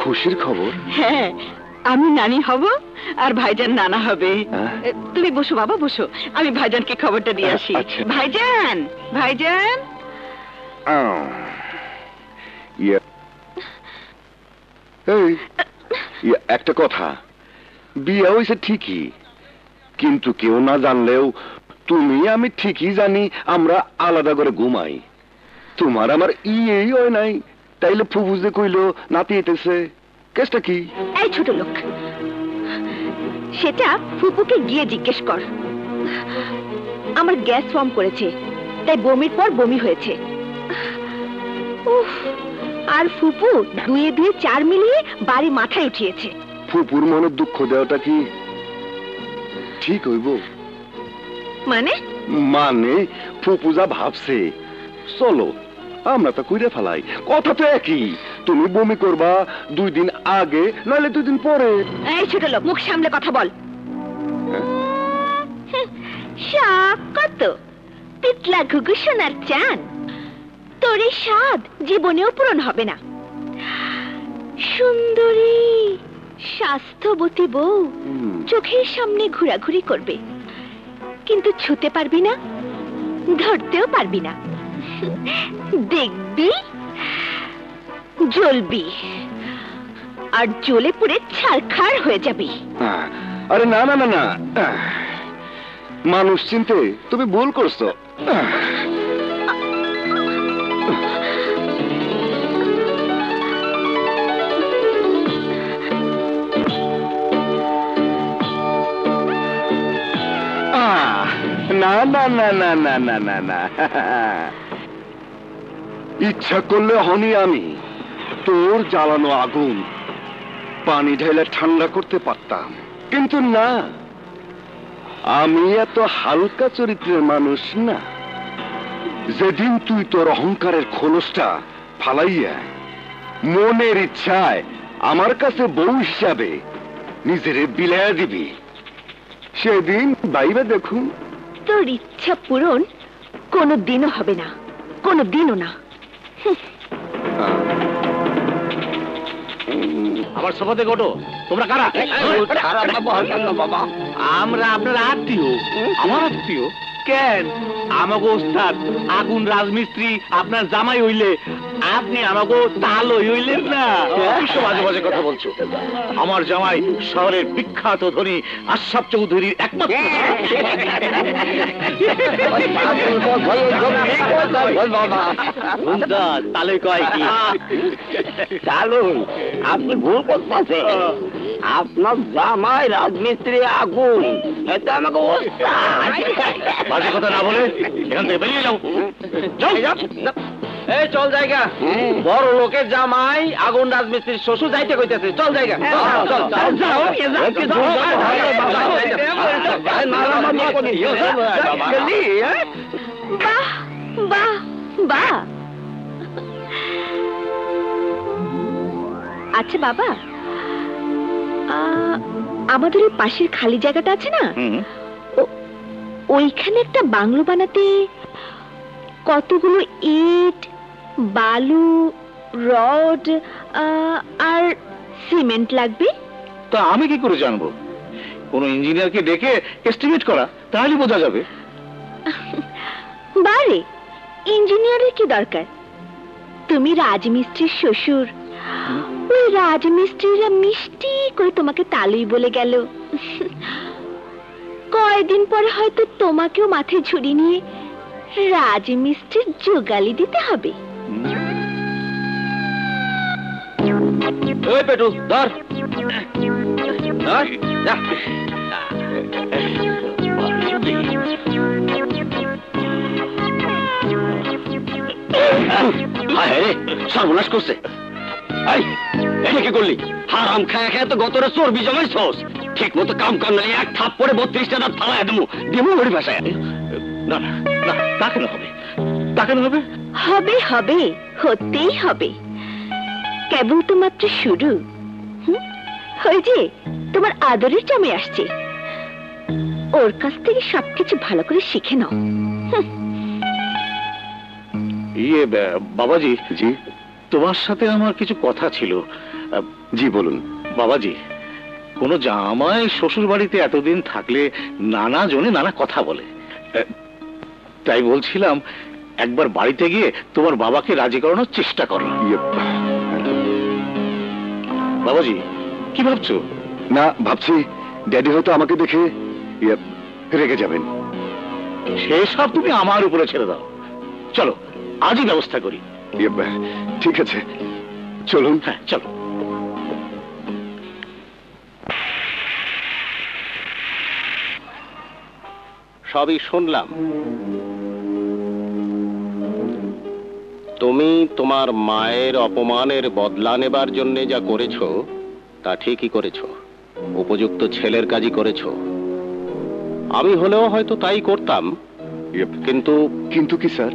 খুশির খবর? হ্যাঁ, আমি নানি হব আর ভাইজান নানা হবে। হ্যাঁ? তুমি বসো বাবা, বসো, আমি ভাইজানকে খবরটা দিয়ে আসি। আচ্ছা। ভাইজান, ভাইজান। একটা কথা, বিয়ে হয়েছে ঠিকই, কিন্তু কেউ না জানলেও তুমি আমি ঠিকই জানি আমরা আলাদা করে ঘুমাই, তোমার আমার এই হয় নাই, তাইলে ফুফু যে কইলো নাতি এতেছে, কেসটা কি? এই ছোট লোক, সেটা ফুপুকে গিয়ে জিজ্ঞেস কর। আমার গ্যাস ফর্ম করেছে, তাই বমির পর বমি হয়েছে। উফ, আর ফুপু 2 2 4 মিলিয়ে বাড়ি মাথায় উঠিয়েছে। ফুপুর মনে দুঃখ দেওয়াটা কি ঠিক হইব? মানে ফুপু যা ভাবছে, চলো আমরা তো কইরে ফেলাই, কথা তো একই। তুমি বমি করবা 2 দিন আগে, নাহলে 2 দিন পরে। এই ছোট লোক, মুখ সামলে কথা বল। শখ কত পিতলা ঘুঘু সোনার চান, তোর এই স্বাদ জীবনেও পূরণ হবে না। সুন্দরী স্বাস্থ্যবতী বউ চোখের সামনে ঘোরাঘুরি করবে, কিন্তু ছুতে পারবি না, ধরতেও পারবি না। দেখবি জ্বলবি, আর জ্বলে পুড়ে ছারখার হয়ে যাবি। আরে না না না না, মানুষ চিনতে তুমি ভুল করছো। না না না না না না না না, ইচ্ছা করলে হনি আমি তোর জ্বালানো আগুন পানি ঢেলে ঠান্ডা করতে পারতাম, কিন্তু না, আমি এত হালকা চরিত্রের মানুষ না। যেদিন তুই তোর অহংকারের খোলসটা ফালাইয়া মনের ইচ্ছায় আমার কাছে বউ হিসাবে নিজেরে বিলাইয়া দিবি, সেদিন বাইবে দেখুন। তোর ইচ্ছা পূরণ কোনো দিনও হবে না, কোনো দিনও না। আবার সোফা থেকে ওঠো। তোমরা কারা? বাবা, আমরা আপনার আত্মীয়। আমার আত্মীয় কেন? আমাগো ওস্তাদ আগুন রাজমিস্ত্রি আপনার জামাই হইলে আপনি আমাগো তালই হইলেন না। মাঝে মাঝে কথা বলছো। আমার জামাই শহরের বিখ্যাত ধনী আশরাফ চৌধুরীর একমাত্র। তালই কয় কি? চালুন, আপনি ভুল করতেছেন। আপনার জামাই রাজমিস্ত্রি আগুন, এটা আমাকে বাজে কথা না বলে এখান থেকে বেরিয়ে যাও। এই চল জায়গা, বড় লোকের জামাই আগুন রাজমিস্ত্রির শ্বশুর যাইতে কইতেছে, চল জায়গা। বাহ বাহ বাহ। আচ্ছা বাবা, আমাদের ওই পাশের খালি জায়গাটা আছে না, ওইখানে একটা বাংলো বানাতে কতগুলো ইট, বালু, রড আর সিমেন্ট লাগবে। তা আমি কি করে জানবো? কোন ইঞ্জিনিয়ারকে ডেকে এস্টিমেট করা, তাহলে বোঝা যাবে। বারে, ইঞ্জিনিয়ারের কি দরকার? তুমি রাজমিস্ত্রির শ্বশুর, ওই রাজমিস্ত্রিরা মিষ্টি করে তোমাকে তালুই বলে গেল। কয়দিন পরে হয়তো তোমাকেও মাথায় ঝুড়ি নিয়ে রাজমিস্ত্রির জোগালি দিতে হবে। ওই পেটু ধর, যা। সর্বনাশ করছে। এটা কি করলি? হারাম খায় খায় তো গতরে চর্বি জমাইছস। ঠিক মতো কাম কাম নাই, এক থাপ পরে 32টা দাঁত ফালায় দেবো, দেবো ওর ভাষায়। না না না, তা কেন হবে? তা কেন হবে? হবে হবে, হতেই হবে। কেবল তো মাত্র শুরু। ওই যে তোমার আদরের জামাই আসছে, ওর কাছ থেকে সবকিছু ভালো করে শিখে নাও। ইয়ে বাবাজি, জি তোমার সাথে আমার কিছু কথা ছিল। জি বলুন। বাবাজি, কোন জামাই শ্বশুর বাড়িতে এতদিন থাকলে নানা জনে নানা কথা বলে, তাই বলছিলাম একবার বাড়িতে গিয়ে তোমার বাবাকে রাজি করানোর চেষ্টা করো। বাবাজি কি ভাবছো? না, ভাবছি ড্যাডি হয়তো আমাকে দেখে রেগে যাবেন। সেসব তুমি আমার উপরে ছেড়ে দাও। চলো আজই ব্যবস্থা করি। ঠিক আছে, চলুন। হ্যাঁ চলো। সবই শুনলাম। তুমি তোমার মায়ের অপমানের বদলা নেবার জন্য যা করেছো তা ঠিকই করেছো, উপযুক্ত ছেলের কাজই করেছো। আমি হলেও হয়তো তাই করতাম, কিন্তু কিন্তু কি স্যার?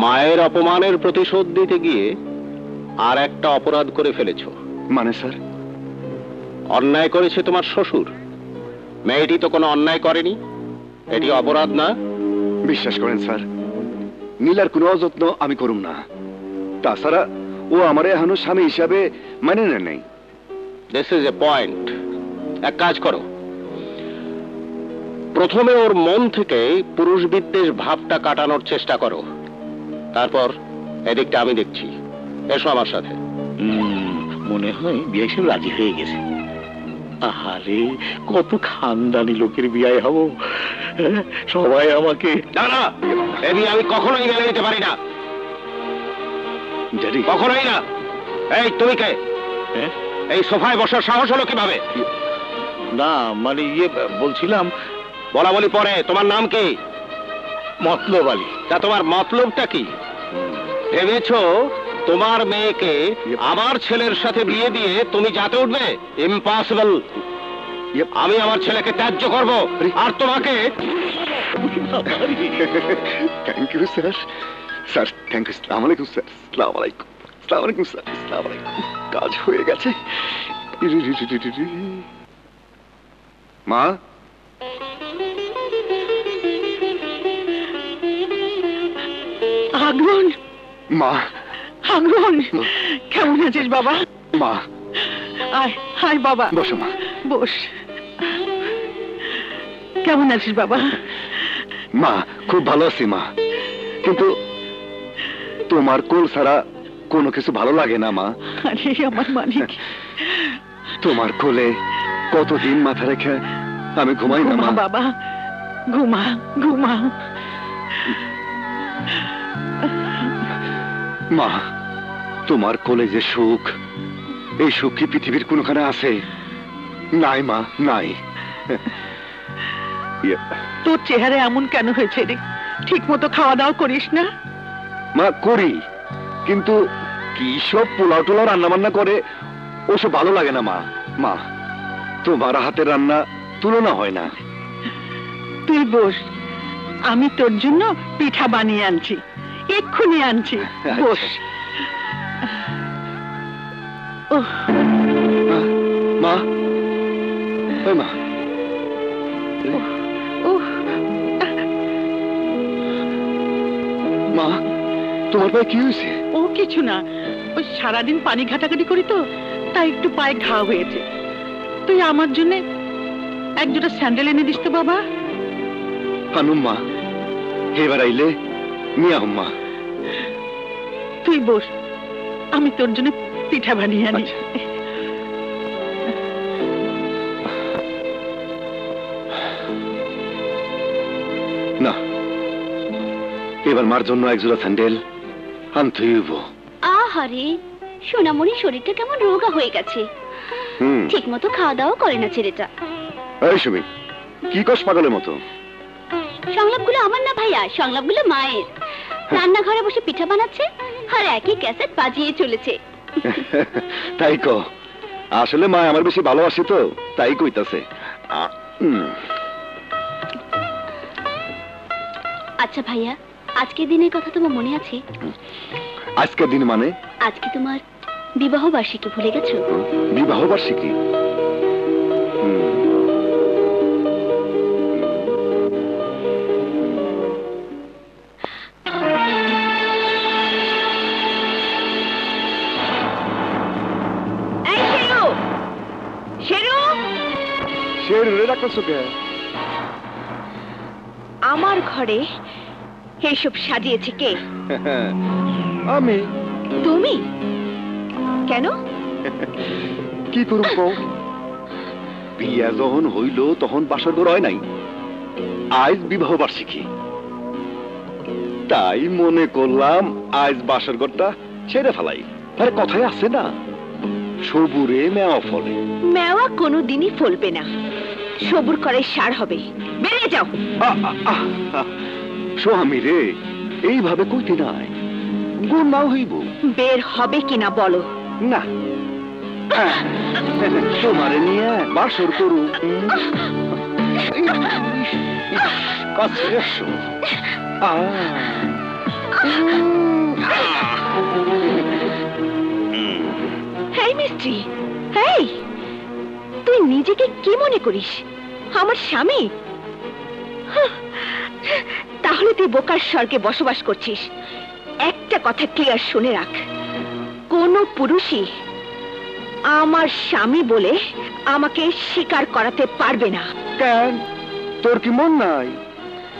মায়ের অপমানের প্রতিশোধ দিতে গিয়ে আর একটা অপরাধ করে ফেলেছো। মানে স্যার? অন্যায় করেছে তোমার শ্বশুর। মেয়েটি তো কোনো অন্যায় করেনি, এটি অপরাধ না? বিশ্বাস করেন স্যার, নীলার কোনো অযত্ন আমি করুম না। তাছাড়া ও আমার এখনো স্বামী হিসাবে মানে নেই। This is a point. এক কাজ করো, প্রথমে ওর মন থেকে পুরুষ বিদ্বেষ ভাবটা কাটানোর চেষ্টা করো, তারপর এদিকটা আমি দেখছি। এসো আমার সাথে। মনে হয় বিয়ে হিসেবে রাজি হয়ে গেছে। আহারে, কত খানদানি লোকের বিয়ে হব, সবাই আমাকে। না না, এ বিয়ে আমি কখনোই মেনে নিতে পারি না, ড্যাডি। কখনোই না। এই তুমি কে? হ্যাঁ? এই সোফায় বসার সাহস হলো কিভাবে? না মানে বলছিলাম। বলা বলি পরে, তোমার নাম কি? মতলব আলী। তা তোমার মতলবটা কি? ভেবেছো তোমার মেয়েকে আমার ছেলের সাথে বিয়ে দিয়ে তুমি যাতে উঠবে? ইম্পসিবল। আমি আমার ছেলেকে ত্যায্য করব, আর তোমাকে। Thank you sir. Sir thank you. আসসালামু আলাইকুম স্যার। আসসালামু আলাইকুম। আসসালামু আলাইকুম স্যার। আসসালামু আলাইকুম। কাজ হয়ে গেছে। মা, আগুন, মা, আগুন, কেমন আছিস বাবা? মা। আয় আয় বাবা, বসো মা। বস। কেমন আছিস বাবা? মা খুব ভালো আছি মা, কিন্তু তোমার কোল ছাড়া কোনো কিছু ভালো লাগে না মা। আরে আমার মানিক, তোমার কোলে কতদিন মাথা রেখে আমি ঘুমাই না ঘুমা মা। বাবা, ঘুমা ঘুমা। মা, তোমার কোলে যে সুখ, এই সুখ কি পৃথিবীর কোনখানে আছে? নাই মা, নাই। তোর চেহারা এমন কেন হয়েছে রে? ঠিক মতো খাওয়া দাওয়া করিস না? মা করি, কিন্তু কি সব পোলাও টোলাও রান্না বান্না করে, ওসব ভালো লাগে না মা। মা, তোমার হাতের রান্না তুলনা হয় না। তুই বস, আমি তোর জন্য পিঠা বানিয়ে আনছি, এক্ষুনি আনছি। বস। ওহ, মা, ওই মা, ওহ, মা, তোমার পায়ে কি হয়েছে? ও কিছু না, ওই সারাদিন পানি ঘাটাঘাটি করি তো, তাই একটু পায়ে ঘা হয়েছে। তুই আমার জন্য এক জোড়া স্যান্ডেল এনে দিস তো বাবা। আনুম মা, এবার আইলে নিয়ে আহ মা। তুই বস, আমি তোর জন্য পিঠা বানিয়ে আনি। আচ্ছা। না, এবার মার জন্য একজোড়া স্যান্ডেল আনতে হইব। আহারে, সোনামণি শরীরটা কেমন রোগা হয়ে গেছে। ঠিক মতো খাওয়া দাওয়া করে না ছেলেটা। এই সুমি, কি কস পাগলের মতো? সংলাপগুলো আমার না ভাইয়া, সংলাপগুলো মায়ের। রান্নাঘরে বসে পিঠা বানাচ্ছে আর একই ক্যাসেট বাজিয়ে চলেছে। তাই ক, আসলে মা আমার বেশি ভালোবাসি তো, তাই কইতাছে। আচ্ছা ভাইয়া, আজকের দিনের কথা তোমার মনে আছে? আজকের দিন মানে? আজকে তোমার বিবাহ বার্ষিকী, ভুলে গেছো? বিবাহ বার্ষিকী? আমার ঘরে এইসব সাজিয়েছে কে? আমি। তুমি? কেন? কি করুম কও? বিয়া যখন হইল তখন বাসর ঘর হয় নাই, আজ বিবাহ বার্ষিকী, তাই মনে করলাম আজ বাসর ঘরটা ছেড়ে ফেলাই। আরে কথায় আছে না, সবুরে মেওয়া ফলে। মেওয়া কোনোদিনই ফলবে না, সবুর করে সার হবে। বেরিয়ে যাও। স্বামী রে, এইভাবে কইতে নাই, গুণ নাও হইব। বের হবে কিনা বলো। না, তোমারে নিয়ে বাসর করু। কাছে এসো। এই মিস্ত্রি, এই তুই নিজেকে কি মনে করিস, আমার স্বামী? তাহলে তুই বোকার স্বর্গে বসবাস করছিস। একটা কথা ক্লিয়ার শুনে রাখ, কোন পুরুষই আমার স্বামী বলে আমাকে স্বীকার করাতে পারবে না। কেন, তোর কি মন নাই?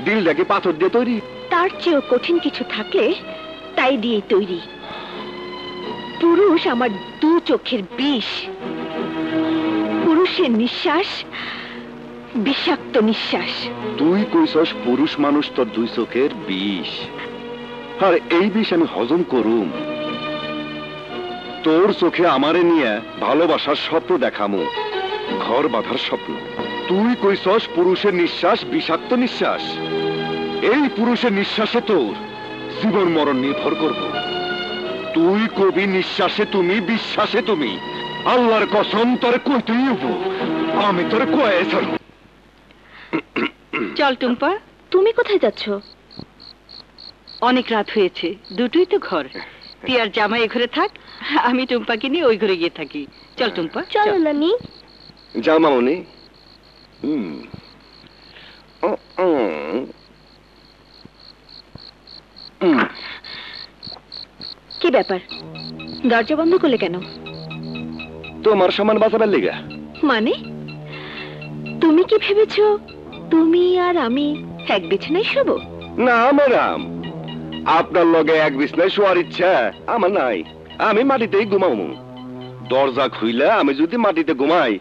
দিলটাকে পাথর দিয়ে তৈরি? তার চেয়েও কঠিন কিছু থাকলে তাই দিয়ে তৈরি। পুরুষ আমার দু চোখের বিষ। পুরুষের নিঃশ্বাস বিষাক্ত নিঃশ্বাস। তুই কইছস পুরুষ মানুষ তোর দুই চোখের বিষ, আর এই বিষ আমি হজম করুম। তোর চোখে আমারে নিয়ে ভালোবাসার স্বপ্ন দেখামু, ঘর বাঁধার স্বপ্ন। তুই কইছস পুরুষের নিঃশ্বাস বিষাক্ত নিঃশ্বাস। এই পুরুষের নিঃশ্বাসে তোর জীবন মরণ নির্ভর করব। তুই কবি নিঃশ্বাসে তুমি, বিশ্বাসে তুমি। আল্লাহর কসম তোর কইতেই হইব, আমি তোর কয়ে ছাড়ব। চল টুম্পা, তুমি কোথায় যাচ্ছ? অনেক রাত হয়েছে, দুটোই তো ঘর। তুই আর জামাই এ ঘরে থাক, আমি টুম্পাকে নিয়ে ওই ঘরে গিয়ে থাকি। চল টুম্পা, চলো নানি। যাও মামনি। কি ব্যাপার, দরজা বন্ধ করলে কেন? তোমার সমান বাঁচাবার লেগা। মানে তুমি কি ভেবেছো তুমি আর আমি এক বিছানায় শোবো? না ম্যাডাম, আপনার লগে এক বিছনায় শোয়ার ইচ্ছা আমার নাই। আমি মাটিতেই ঘুমাবো। দরজা খুইলে আমি যদি মাটিতে ঘুমাই,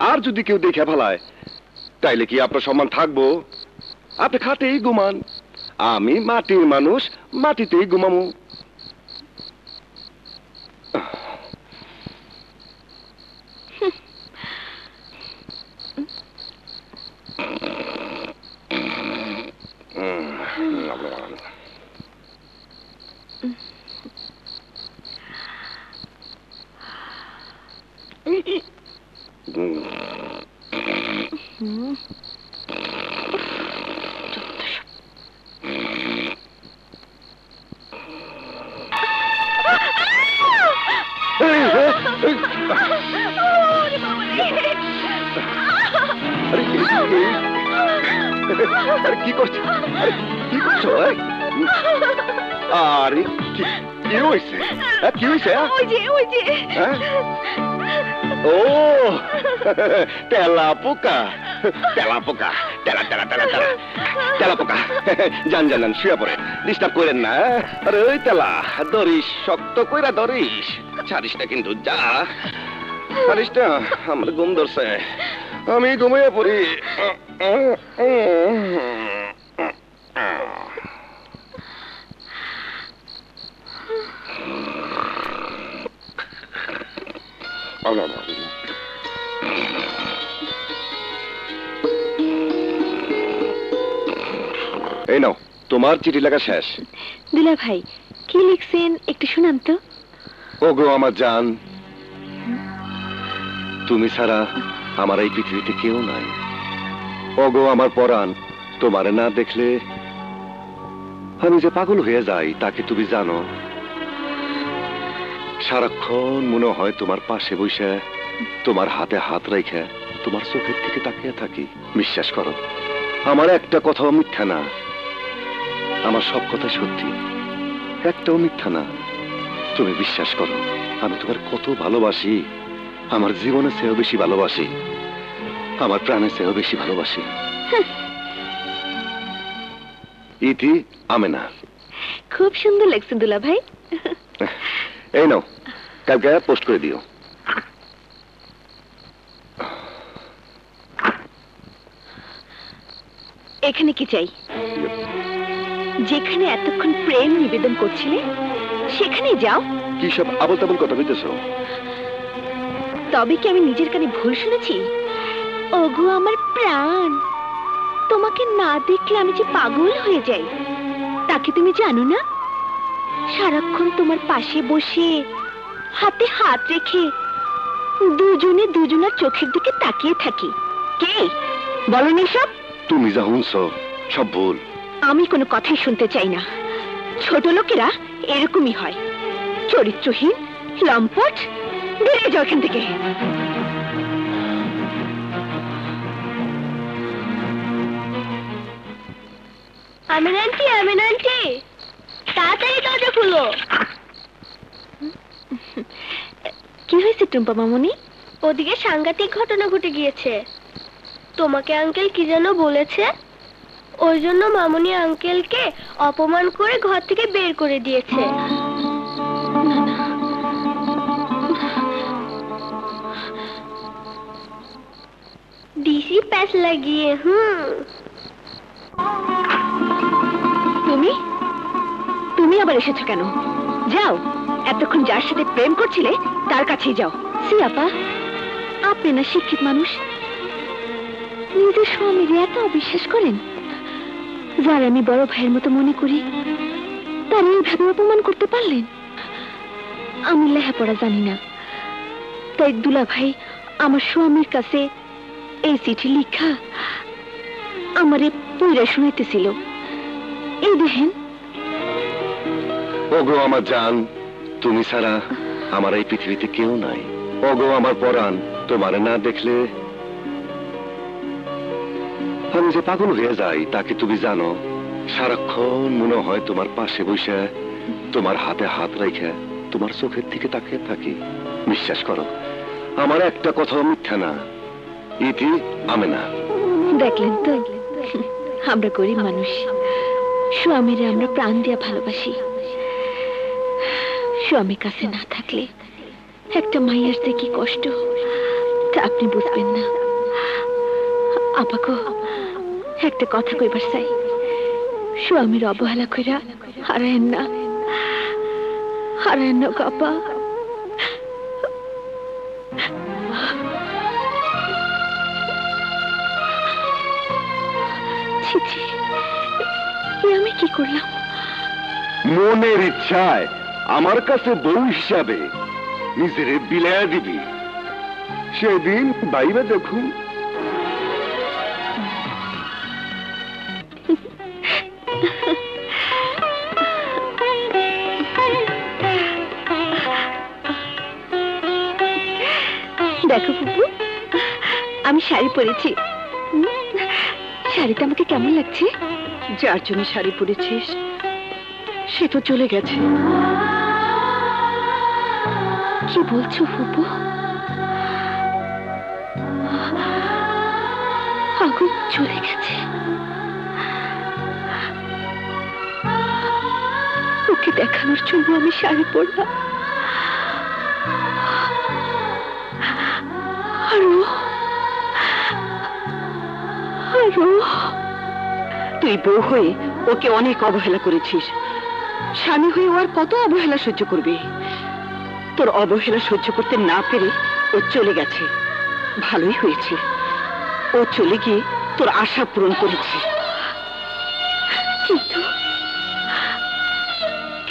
আর যদি কেউ দেখে ফেলায়, তাইলে কি আপনার সম্মান থাকবো? আপনি খাটেই ঘুমান, আমি মাটির মানুষ, মাটিতেই ঘুমাবো। কি করছো? কি করছো? আরে কি হয়েছে? কি হয়েছে? ও তেলা পোকা, তেলা পোকা, তেলা তেলা তেলা তেলা তেলা পোকা। জান জান জান, শুয়ে পড়ে, ডিস্টার্ব করেন না। আরে ওই তেলা, ধরিস, শক্ত কইরা ধরিস, ছাড়িস না কিন্তু। যা ছাড়িস না, আমার ঘুম ধরছে, আমি ঘুমিয়ে পড়ি। এই নাও, তোমার চিঠি লেখা শেষ। দুলা ভাই, কি লিখছেন একটু শুনান তো। ওগো আমার জান, তুমি ছাড়া আমার এই পৃথিবীতে কেউ নাই। ওগো আমার পরাণ, তোমারে না দেখলে আমি যে পাগল হয়ে যাই, তাকে তুমি জানো। সারাক্ষণ মনে হয় তোমার পাশে বসে, তোমার হাতে হাত রেখে তোমার চোখের দিকে তাকিয়ে থাকি। বিশ্বাস করো, আমার একটা কথাও মিথ্যা না, আমার সব কথা সত্যি, একটাও মিথ্যা না। তুমি বিশ্বাস করো, আমি তোমার কত ভালোবাসি, আমার জীবনের চেয়েও বেশি ভালোবাসি, আমার প্রাণের চেয়েও বেশি ভালোবাসি। ইতি আমেনা। খুব সুন্দর লাগছে দুলা ভাই। এই নাও, কালকে পোস্ট করে দিও। এখানে কি চাই? যেখানে এতক্ষণ প্রেম নিবেদন করছিলে সেখানে যাও। কি সব আবল তাবল কথা কইতেছ? তবে কি আমি নিজের কানে ভুল শুনেছি? ওগো আমার প্রাণ, তোমাকে না দেখলে আমি যে পাগল হয়ে যাই, তাকে তুমি জানো না? সারাক্ষণ তোমার পাশে বসে হাতে হাত রেখে দুজনে দুজনের চোখের দিকে তাকিয়ে থাকি। কে বলনি সব? তুমি যা শুনছ সব ভুল। আমি কোনো কথাই শুনতে চাই না। ছোট লোকেরা এরকমই হয়, চরিত্রহীন, লম্পট। বেরিয়ে যাও এখান থেকে। আমিন আন্টি, তাড়াতাড়ি দরজা খুলো। কি হয়েছে টুম্পা মামুনি? ওদিকে সাংঘাতিক ঘটনা ঘটে গিয়েছে। তোমাকে আঙ্কেল কি যেন বলেছে, ওই জন্য মামুনি আঙ্কেলকে অপমান করে ঘর থেকে বের করে দিয়েছে। ডিসি প্যাচ লাগিয়ে। তুমি তুমি আবার এসেছো কেন? যাও, এতক্ষণ যার সাথে প্রেম করছিলে তার কাছেই যাও। সি আপা, আপনি না শিক্ষিত মানুষ, নিজের স্বামীর এত অবিশ্বাস করেন? যার আমি বড় ভাইয়ের মতো মনে করি তার এইভাবে অপমান করতে পারলেন? আমি লেখাপড়া জানি না, তাই দুলা ভাই আমার স্বামীর কাছে এই চিঠি লিখা আমারে পড়ে শুনাইতেছিল। এই দেখেন। ওগো আমার জান, তুমি ছাড়া আমার এই পৃথিবীতে কেউ নাই। ওগো আমার পরাণ, তোমারে না দেখলে আমি যে পাগল হয়ে যাই তাকে তুমি জানো। সারাক্ষণ মনে হয় তোমার পাশে বসে তোমার হাতে হাত রেখে তোমার চোখের দিকে তাকিয়ে থাকি। বিশ্বাস করো, আমার একটা কথাও মিথ্যা না। ইতি আমেনা। দেখলেন তো, আমরা গরিব মানুষ, স্বামীরে আমরা প্রাণ দিয়া ভালোবাসি। স্বামী কাছে না থাকলে একটা মাইয়ার যে কি কষ্ট তা আপনি বুঝবেন না। আপাকো একটা কথা কইবার চাই, স্বামীর অবহেলা কইরা হারায়েন না, হারায়েন না আপা। আমি কি করলাম? মনের ইচ্ছায় আমার কাছে বউ হিসাবে নিজের বিলায়া দিবি, সেদিন বাইবে দেখুন। দেখো ফুপু, আমি শাড়ি পরেছি। শাড়িটা আমাকে কেমন লাগছে? যার জন্য শাড়ি পরেছিস সে তো চলে গেছে। কি বলছো ফুপু? আগুন চলে গেছে? ওকে দেখানোর জন্য আমি শাড়ি পরলাম, তুই বউ হয়ে ওকে অনেক অবহেলা করেছিস, স্বামী হয়ে ও আর কত অবহেলা সহ্য করবে? তোর অবহেলা সহ্য করতে না পেরে ও চলে গেছে। ভালোই হয়েছে, ও চলে গিয়ে তোর আশা পূরণ করেছে। কিন্তু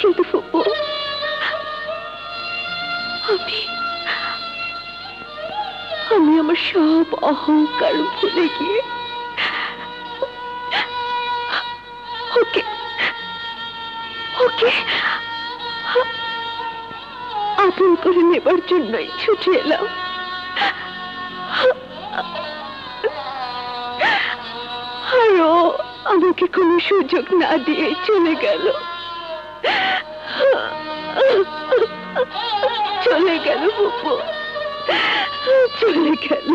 কিন্তু ফুপু, আমি আমার সব অহংকার ভুলে গিয়ে ওকে ওকে আপন করে নেবার জন্যই ছুটে এলাম। আর ও আমাকে কোনো সুযোগ না দিয়ে চলে গেল, চলে গেল ফুপু, চলে গেল।